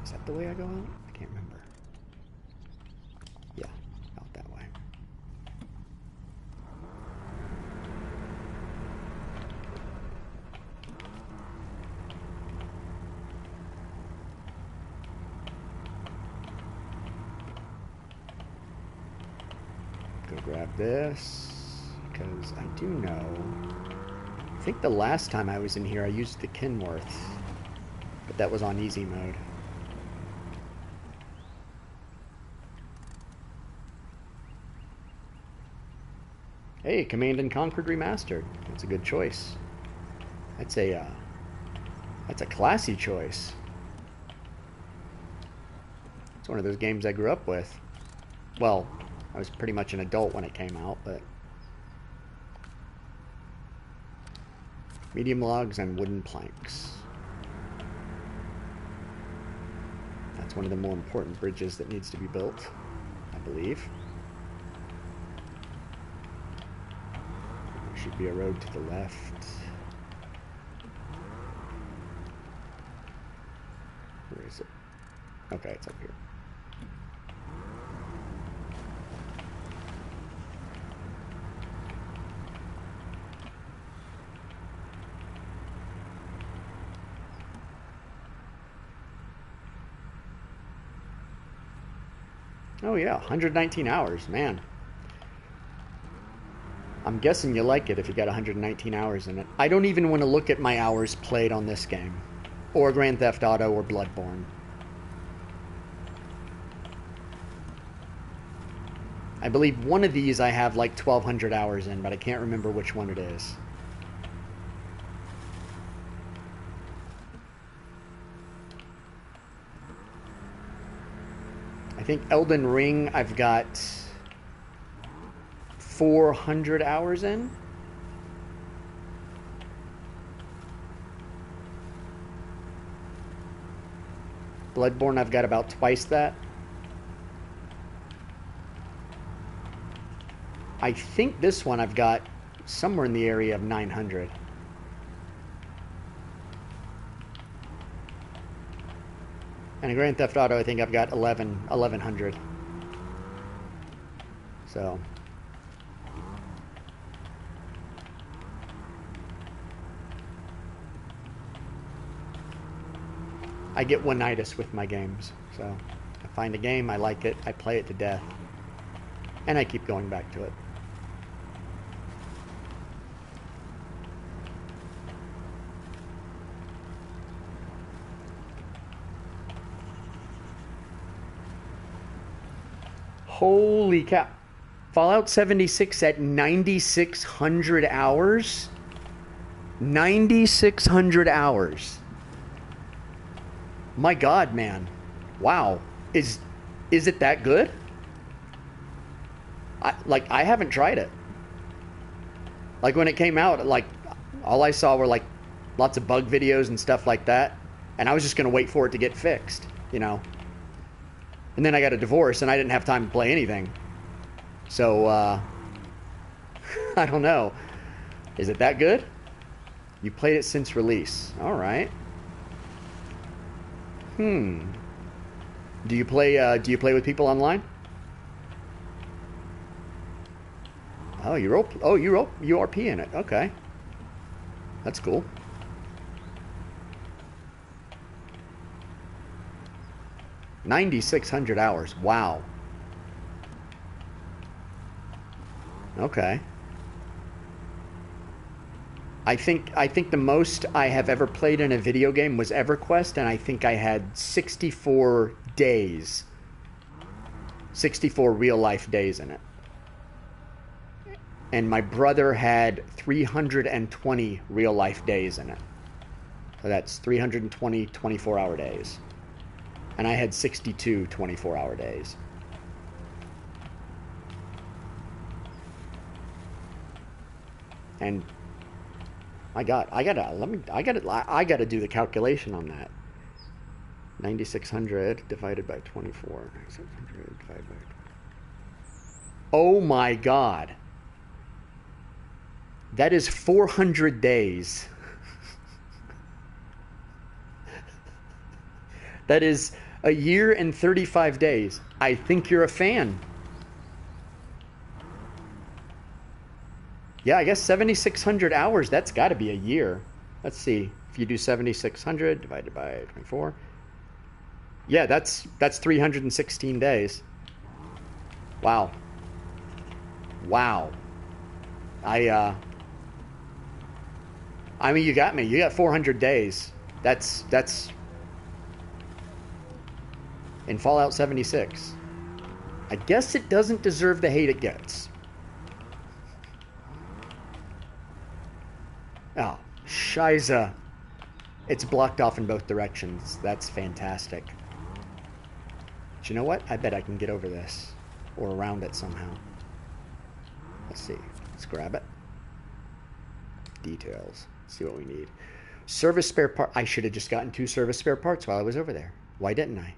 Is that the way I go out? I can't remember. Yeah, out that way. Go grab this, because I do know, I think the last time I was in here I used the Kenworth, but that was on easy mode. Hey, Command and Conquered Remastered. That's a good choice. That's a classy choice. It's one of those games I grew up with. Well, I was pretty much an adult when it came out, but medium logs and wooden planks. That's one of the more important bridges that needs to be built, I believe. There should be a road to the left. Where is it? Okay, it's up here. Oh yeah, 119 hours, man. I'm guessing you like it if you got 119 hours in it. I don't even want to look at my hours played on this game. Or Grand Theft Auto or Bloodborne. I believe one of these I have like 1,200 hours in, but I can't remember which one it is. I think Elden Ring I've got 400 hours in. Bloodborne I've got about twice that. I think this one I've got somewhere in the area of 900. And a Grand Theft Auto, I think I've got 1100. So. I get one-itis with my games. So I find a game, I like it, I play it to death. And I keep going back to it. Holy cow. Fallout 76 at 9,600 hours? 9,600 hours. My God, man. Wow. Is it that good? I haven't tried it. Like when it came out, like all I saw were like lots of bug videos and stuff like that. And I was just going to wait for it to get fixed, you know. And then I got a divorce and I didn't have time to play anything. So, I don't know. Is it that good? You played it since release. All right. Do you play with people online? Oh, you RP in it. Okay. That's cool. $9,600 hours. Wow. Okay. I think the most I have ever played in a video game was EverQuest, and I think I had 64 days. 64 real life days in it. And my brother had 320 real life days in it. So that's 320 24-hour days. And I had 62 24-hour days. And I gotta do the calculation on that. 9,600 divided by 24. 9,600 divided by 24. Oh my God. That is 400 days. That is a year and 35 days. I think you're a fan. Yeah, I guess 7,600 hours, that's got to be a year. Let's see. If you do 7,600 divided by 24. Yeah, that's 316 days. Wow. Wow. I mean, you got me. You got 400 days. That's in Fallout 76. I guess it doesn't deserve the hate it gets. Oh, Shiza. It's blocked off in both directions. That's fantastic. But you know what? I bet I can get over this. Or around it somehow. Let's see. Let's grab it. Details. See what we need. Service spare part. I should have just gotten 2 service spare parts while I was over there. Why didn't I?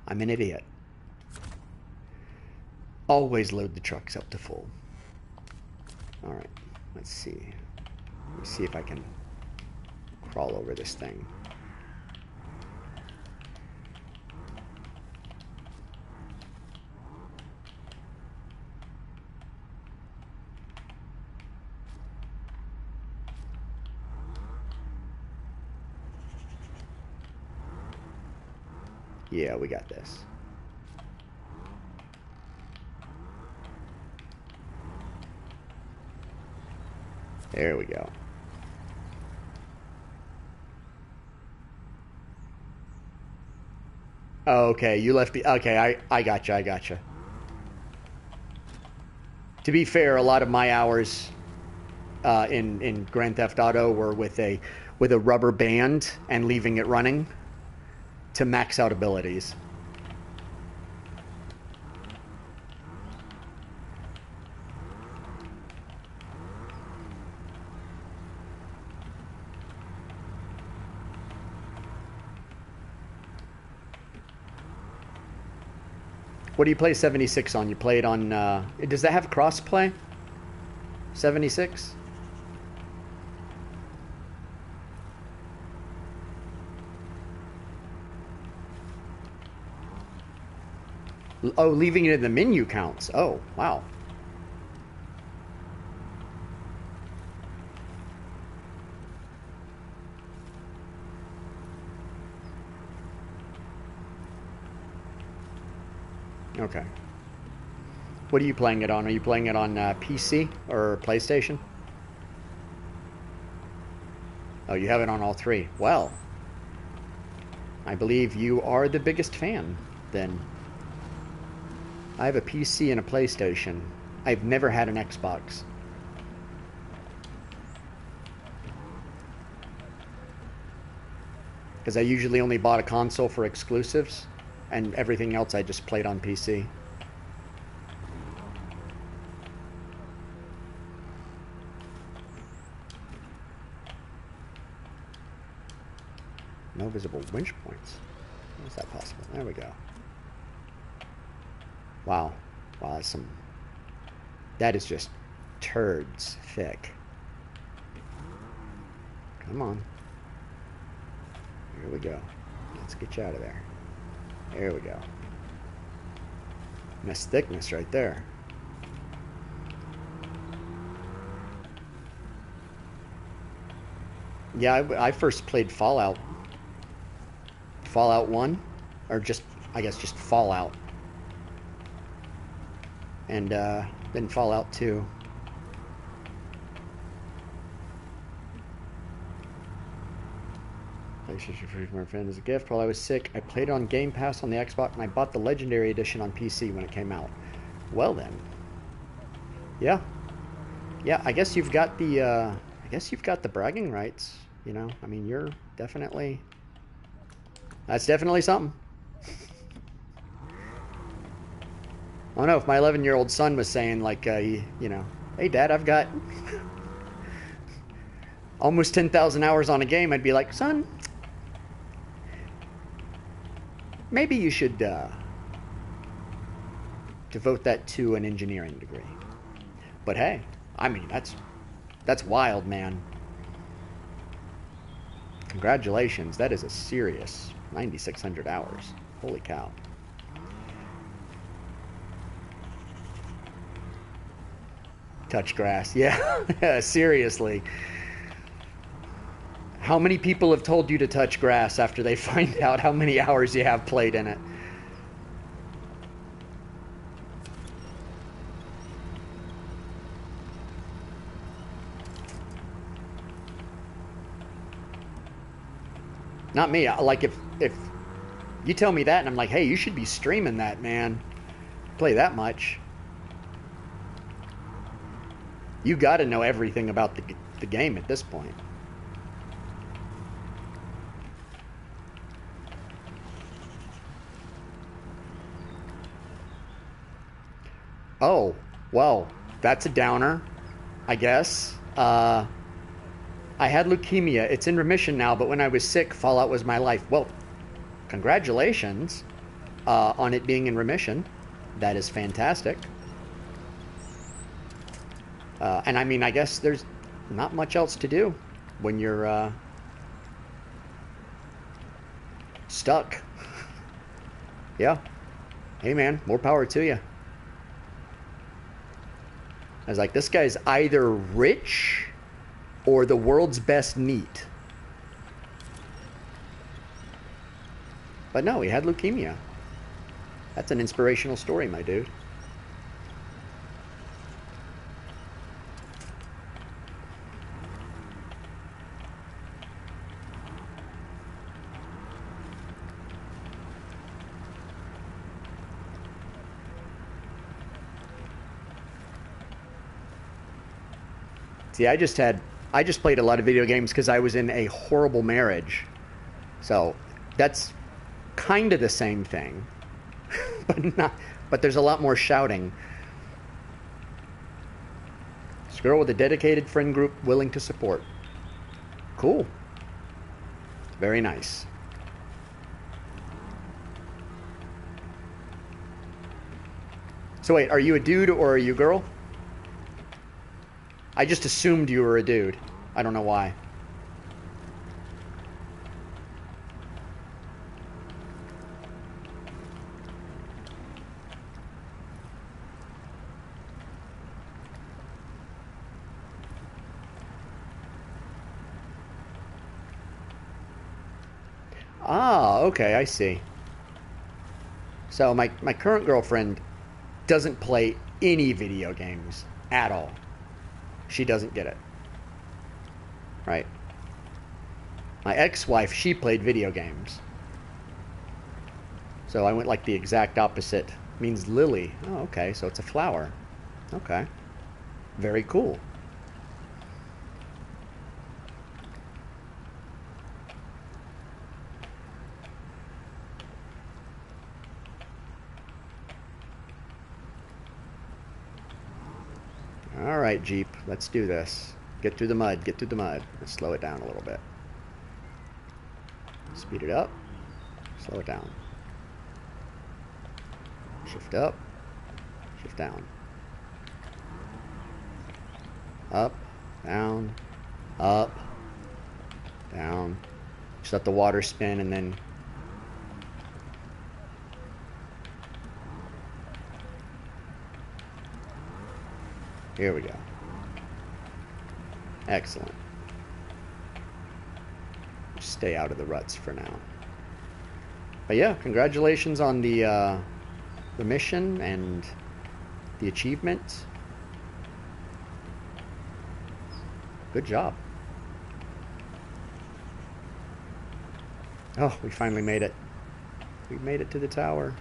I'm an idiot. Always load the trucks up to full. Alright. Let's see. Let me see if I can crawl over this thing. Yeah, we got this. There we go. Okay, you left me. Okay, I gotcha. I gotcha. To be fair, a lot of my hours in Grand Theft Auto were with a rubber band and leaving it running to max out abilities. What do you play 76 on? You play it on... does that have cross-play? 76? Oh, leaving it in the menu counts. Oh, wow. Okay. What are you playing it on? Are you playing it on PC or PlayStation? Oh, you have it on all three. Well, I believe you are the biggest fan, then. I have a PC and a PlayStation. I've never had an Xbox. Because I usually only bought a console for exclusives, and everything else I just played on PC. No visible winch points. How is that possible? There we go. Wow. Wow, that's some... That is just turds thick. Come on. Here we go. Let's get you out of there. There we go. Nice thickness right there. Yeah, I first played Fallout 1, or just, I guess, just Fallout. And then Fallout 2. PlayStation for my friend as a gift while I was sick. I played on Game Pass on the Xbox, and I bought the Legendary Edition on PC when it came out. Well then. Yeah. Yeah, I guess you've got the bragging rights, you know? I mean, you're definitely... That's definitely something. I don't know if my 11-year-old son was saying, like, you know, hey, Dad, I've got almost 10,000 hours on a game, I'd be like, son, maybe you should devote that to an engineering degree. But hey, I mean, that's wild, man. Congratulations, that is a serious 9,600 hours. Holy cow. Touch grass, yeah. Yeah, seriously. How many people have told you to touch grass after they find out how many hours you have played in it? Not me. Like, if you tell me that and I'm like, hey, you should be streaming that, man. Play that much. You got to know everything about the game at this point. Oh, well, that's a downer, I guess. I had leukemia. It's in remission now, but when I was sick, Fallout was my life. Well, congratulations on it being in remission. That is fantastic. And I mean, I guess there's not much else to do when you're stuck. Yeah. Hey, man, more power to you. I was like, this guy's either rich or the world's best NEET. But no, he had leukemia. That's an inspirational story, my dude. See, I just played a lot of video games because I was in a horrible marriage. So that's kind of the same thing, but there's a lot more shouting. This girl with a dedicated friend group willing to support. Cool. Very nice. So wait, are you a dude or are you a girl? I just assumed you were a dude. I don't know why. Ah, okay, I see. So my current girlfriend doesn't play any video games at all. She doesn't get it. Right. My ex-wife, she played video games. So I went like the exact opposite. Means lily. Oh, okay, so it's a flower. Okay. Very cool. All right, Jeep, let's do this. Get through the mud, get through the mud. Let's slow it down a little bit. Speed it up, slow it down. Shift up, shift down. Up, down, up, down. Just let the water spin and then here we go. Excellent. Stay out of the ruts for now. But yeah, congratulations on the mission and the achievement. Good job. Oh, we finally made it. We made it to the tower.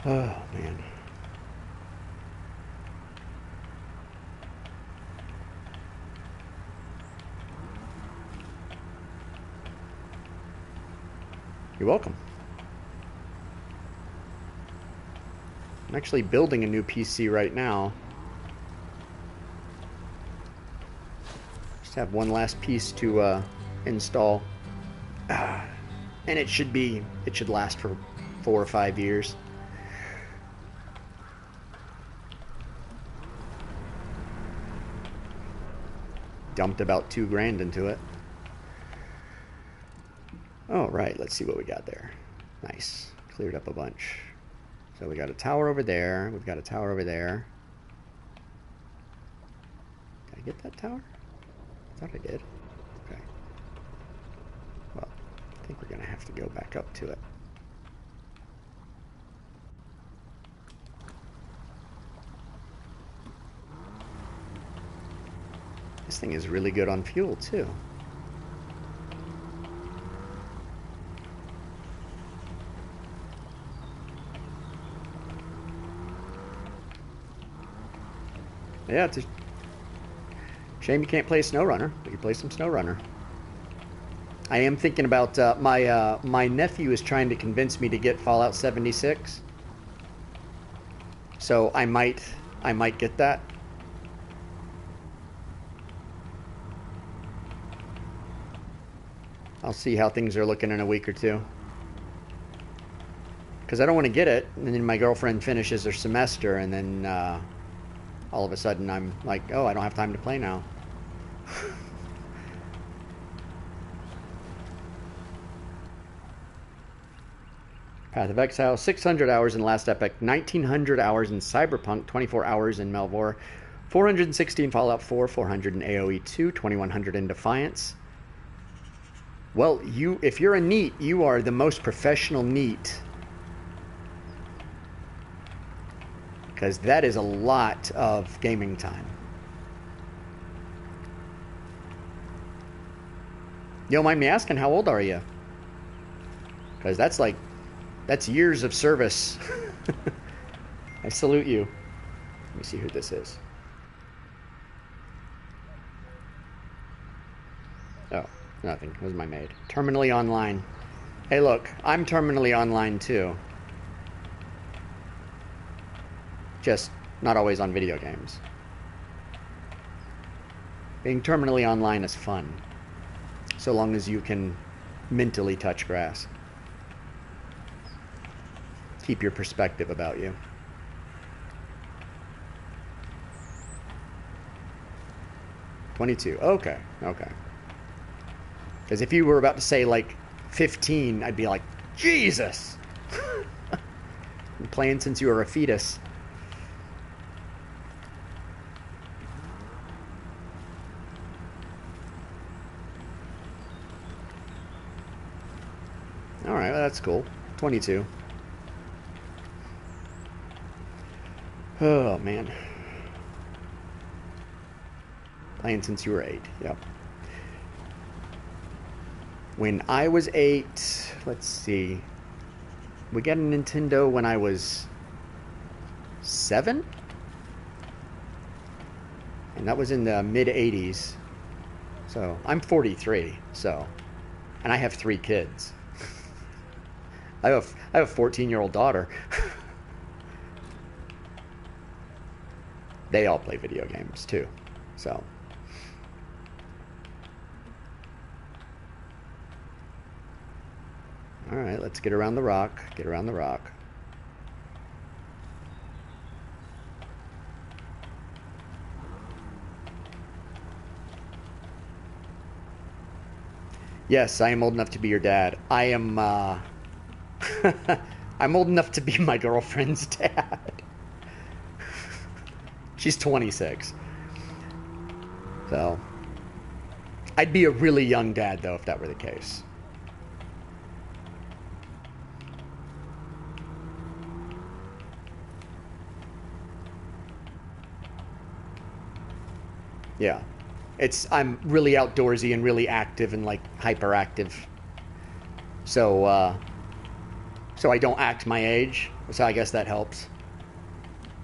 Oh, man. You're welcome. I'm actually building a new PC right now. Just have one last piece to install. And it should last for 4 or 5 years. Dumped about $2 grand into it. All right, let's see what we got there. Nice, cleared up a bunch. So we got a tower over there. We've got a tower over there. Did I get that tower? I thought I did. Okay. Well, I think we're gonna have to go back up to it. This thing is really good on fuel too. Yeah, it's a shame you can't play Snowrunner, but you play some Snowrunner. I am thinking about my nephew is trying to convince me to get Fallout 76, so I might get that. I'll see how things are looking in a week or two, because I don't want to get it and then my girlfriend finishes her semester and then all of a sudden I'm like, oh, I don't have time to play now. Path of Exile, 600 hours in Last Epic, 1900 hours in Cyberpunk, 24 hours in Melvor, 460 in Fallout 4, 400 in AoE 2, 2100 in Defiance. Well, if you're a NEET, you are the most professional NEET. Because that is a lot of gaming time. You don't mind me asking, how old are you? Because that's years of service. I salute you. Let me see who this is. Oh, nothing. It was my maid. Terminally online. Hey, look. I'm terminally online, too. Just not always on video games. Being terminally online is fun. So long as you can mentally touch grass. Keep your perspective about you. $22. Okay. Okay. Because if you were about to say, like, 15, I'd be like, Jesus! Been playing since you were a fetus. Alright, well, that's cool. 22. Oh, man. Playing since you were 8. Yep. When I was 8, let's see. We got a Nintendo when I was 7? And that was in the mid-80s. So, I'm 43, so. And I have 3 kids. I have a 14-year-old daughter. They all play video games, too. So. Alright, let's get around the rock. Get around the rock. Yes, I am old enough to be your dad. I am, I'm old enough to be my girlfriend's dad. She's 26. So. I'd be a really young dad, though, if that were the case. Yeah. I'm really outdoorsy and really active and, like, hyperactive. So, so I don't act my age. So I guess that helps.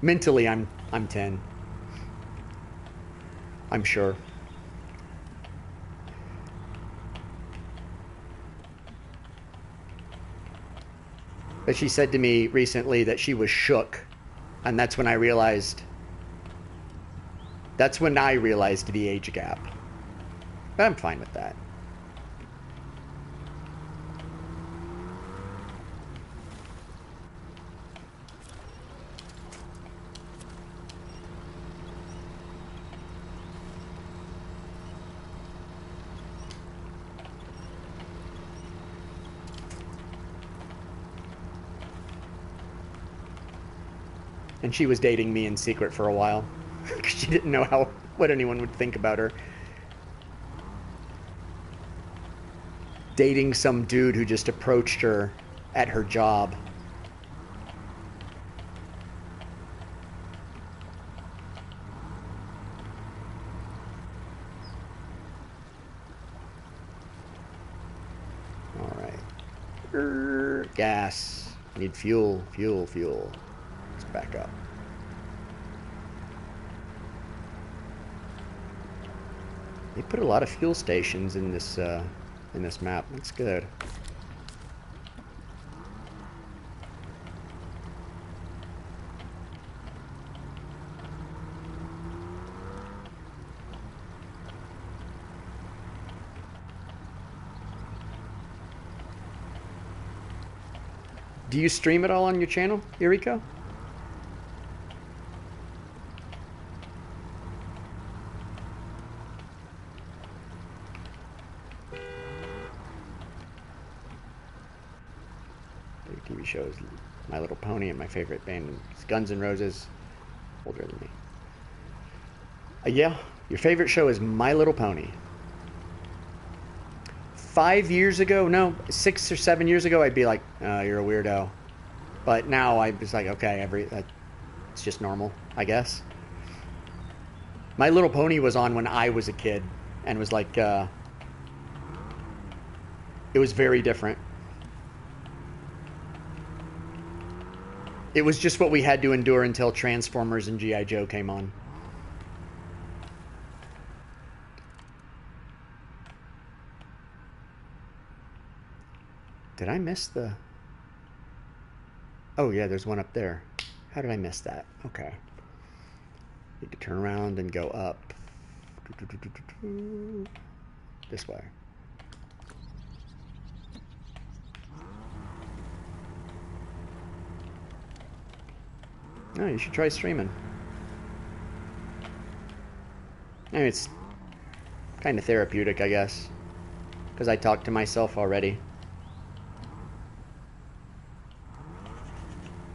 Mentally, I'm 10. I'm sure. But she said to me recently that she was shook. And that's when I realized... That's when I realized the age gap. But I'm fine with that. And she was dating me in secret for a while. Because she didn't know what anyone would think about her. Dating some dude who just approached her at her job. Alright. Gas. I need fuel, fuel, fuel. Let's back up. They put a lot of fuel stations in this map. That's good. Do you stream it all on your channel, Eureka? TV shows My Little Pony and my favorite band is Guns N' Roses. Older than me. Yeah, your favorite show is My Little Pony. 5 years ago, no, 6 or 7 years ago, I'd be like, you're a weirdo. But now I'm just like, okay, it's just normal, I guess. My Little Pony was on when I was a kid and was like, it was very different. It was just what we had to endure until Transformers and G.I. Joe came on. Did I miss the... Oh, yeah, there's one up there. How did I miss that? Okay. Need to turn around and go up. This way. Oh, you should try streaming. I mean, it's kind of therapeutic, I guess. Because I talk to myself already.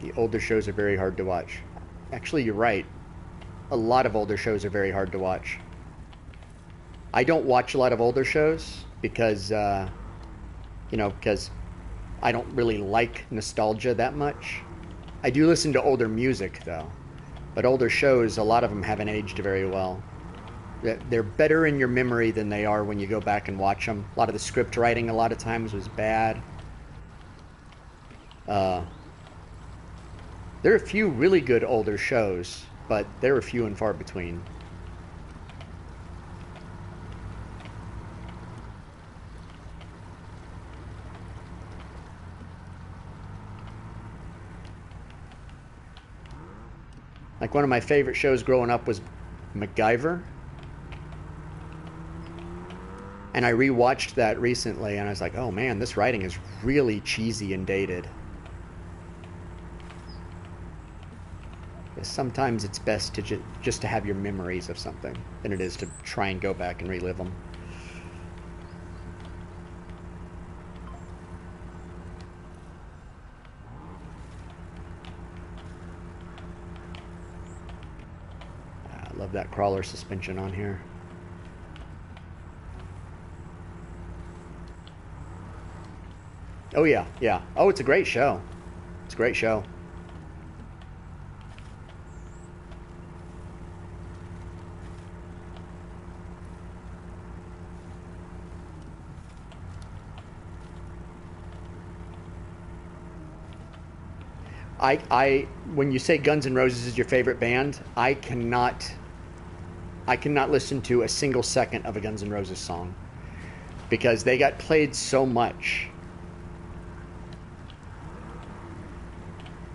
The older shows are very hard to watch. Actually, you're right. A lot of older shows are very hard to watch. I don't watch a lot of older shows because, because I don't really like nostalgia that much. I do listen to older music, though. But older shows, a lot of them haven't aged very well. They're better in your memory than they are when you go back and watch them. A lot of the script writing, a lot of times, was bad. There are a few really good older shows, but they're few and far between. Like, one of my favorite shows growing up was MacGyver. And I rewatched that recently, and I was like, oh man, this writing is really cheesy and dated. Because sometimes it's best to just to have your memories of something than it is to try and go back and relive them. I love that crawler suspension on here. Oh yeah, yeah. Oh, it's a great show. It's a great show. When you say Guns N' Roses is your favorite band, I cannot listen to a single second of a Guns N' Roses song because they got played so much.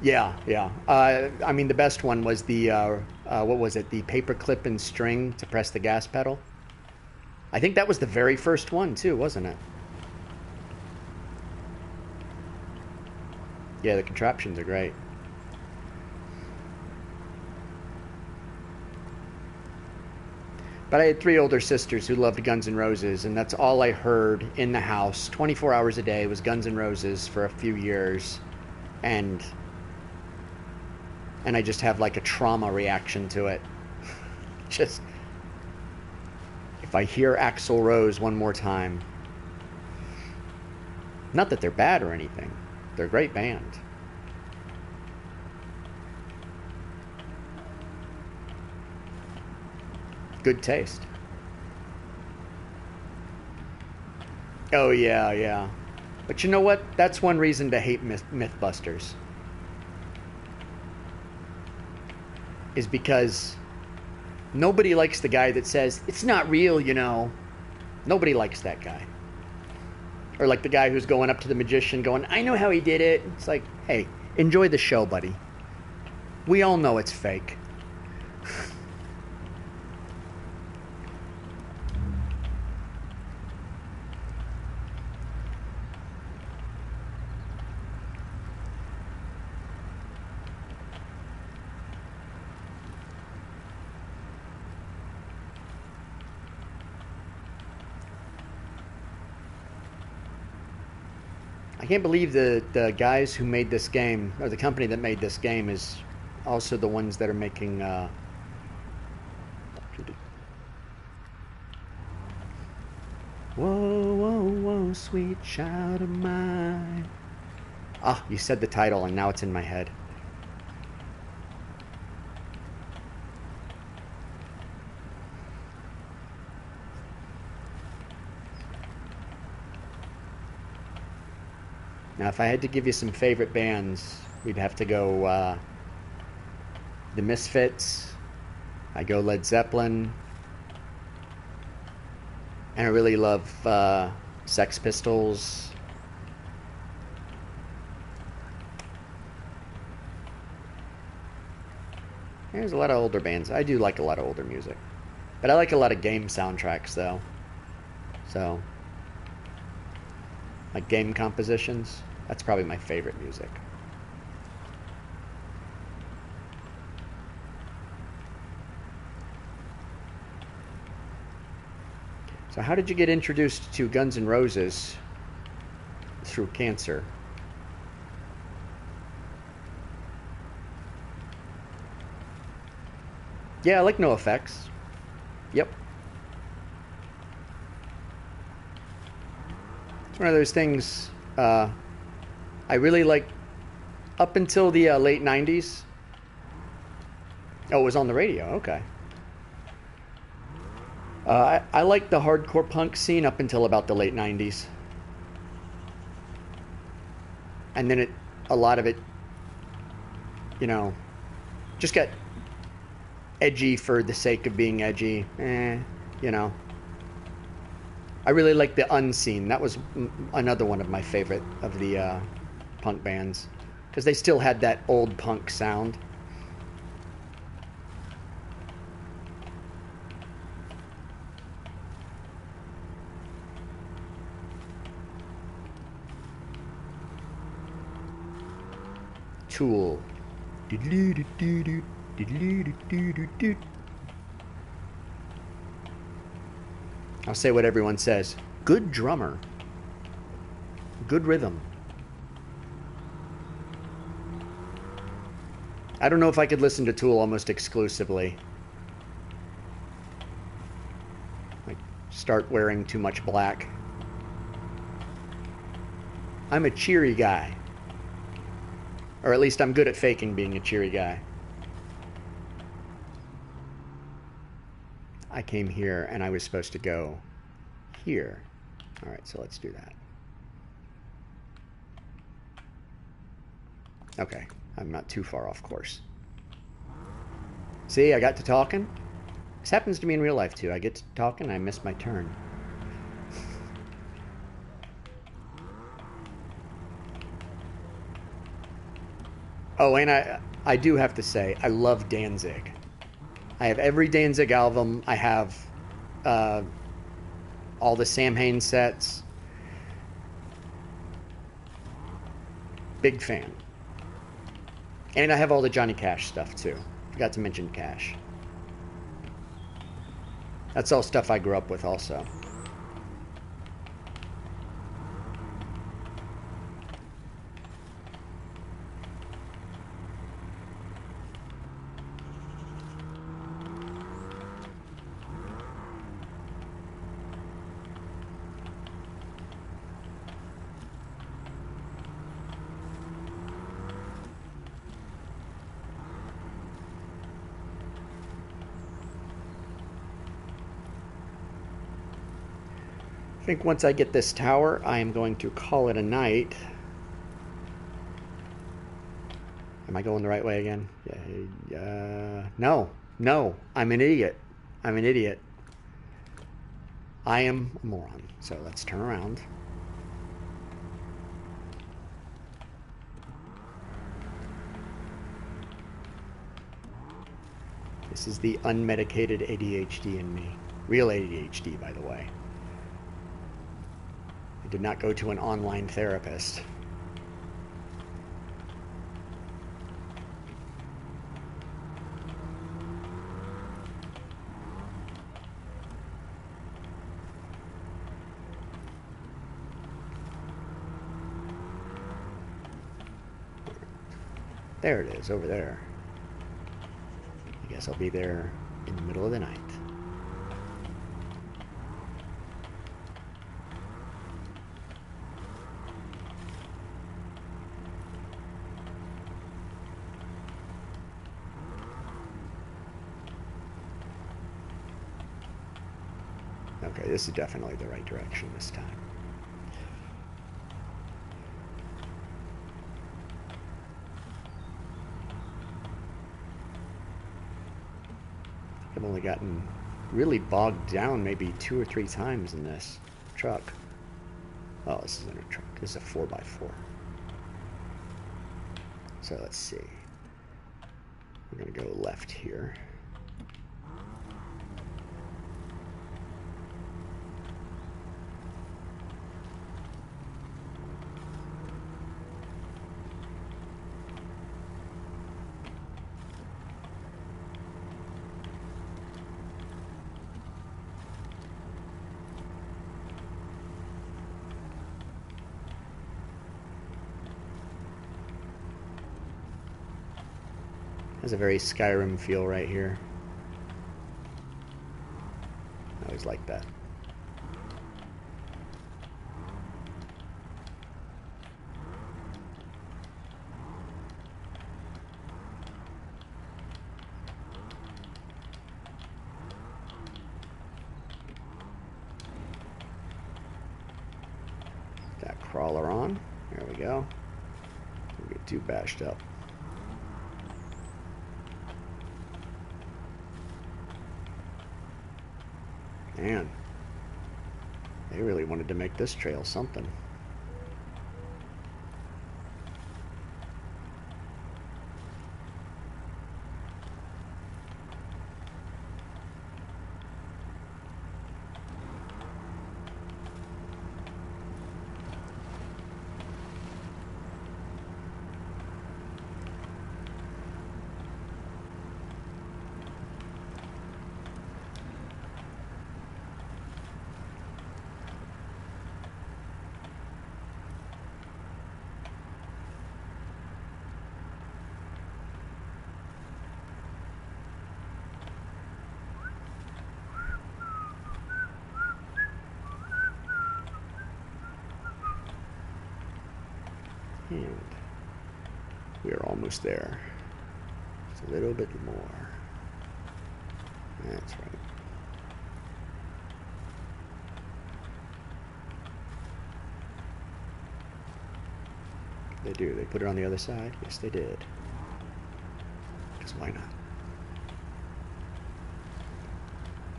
Yeah, yeah. I mean, the best one was the, what was it? The paper clip and string to press the gas pedal. I think that was the very first one, too, wasn't it? Yeah, the contraptions are great. But I had 3 older sisters who loved Guns N' Roses, and that's all I heard in the house 24 hours a day was Guns N' Roses for a few years. And I just have like a trauma reaction to it. Just, if I hear Axl Rose one more time, not that they're bad or anything, they're a great band. Good taste. Oh yeah, yeah. But you know what? That's one reason to hate Mythbusters. Is because nobody likes the guy that says, it's not real, you know. Nobody likes that guy. Or like the guy who's going up to the magician going, I know how he did it. It's like, hey, enjoy the show, buddy. We all know it's fake. I can't believe the guys who made this game, or the company that made this game, is also the ones that are making whoa, whoa, whoa, sweet child of mine. Ah, you said the title and now it's in my head. Now, if I had to give you some favorite bands, we'd have to go The Misfits. I go Led Zeppelin. And I really love Sex Pistols. There's a lot of older bands. I do like a lot of older music. But I like a lot of game soundtracks, though. So, like game compositions, that's probably my favorite music. So how did you get introduced to Guns N' Roses through cancer? Yeah, I like NoFX. Yep. It's one of those things I really like up until the late 90s. Oh, it was on the radio. Okay. I liked the hardcore punk scene up until about the late 90s. And then a lot of it, you know, just got edgy for the sake of being edgy. You know. I really liked the Unseen. That was another one of my favorite of the punk bands. Because they still had that old punk sound. Tool. I'll say what everyone says. Good drummer. Good rhythm. I don't know if I could listen to Tool almost exclusively. Like, start wearing too much black. I'm a cheery guy. Or at least I'm good at faking being a cheery guy. I came here and I was supposed to go here. All right, so let's do that. Okay, I'm not too far off course. See, I got to talking. This happens to me in real life too. I get to talking and I miss my turn. Oh, and I do have to say, I love Danzig. I have every Danzig album. I have all the Samhain sets. Big fan. And I have all the Johnny Cash stuff too. Forgot to mention Cash. That's all stuff I grew up with also. I think once I get this tower, I am going to call it a night. Am I going the right way again? No, I'm an idiot. I'm an idiot. I am a moron. So let's turn around. This is the unmedicated ADHD in me. Real ADHD, by the way. I did not go to an online therapist. There it is, over there. I guess I'll be there in the middle of the night. Okay, this is definitely the right direction this time. I've only gotten really bogged down maybe 2 or 3 times in this truck. Oh, this isn't a truck. This is a 4x4. So let's see. We're going to go left here. Has a very Skyrim feel right here. I always like that. That crawler on. There we go. Don't get too bashed up. Man, they really wanted to make this trail something. And we are almost there. Just a little bit more. That's right. They do. They put it on the other side? Yes, they did. Because why not?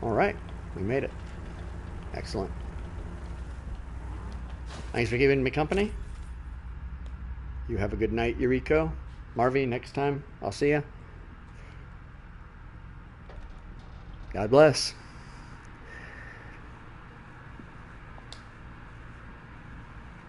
Alright, we made it. Excellent. Thanks for keeping me company. You have a good night, Yuriko. Marvy, next time, I'll see ya. God bless.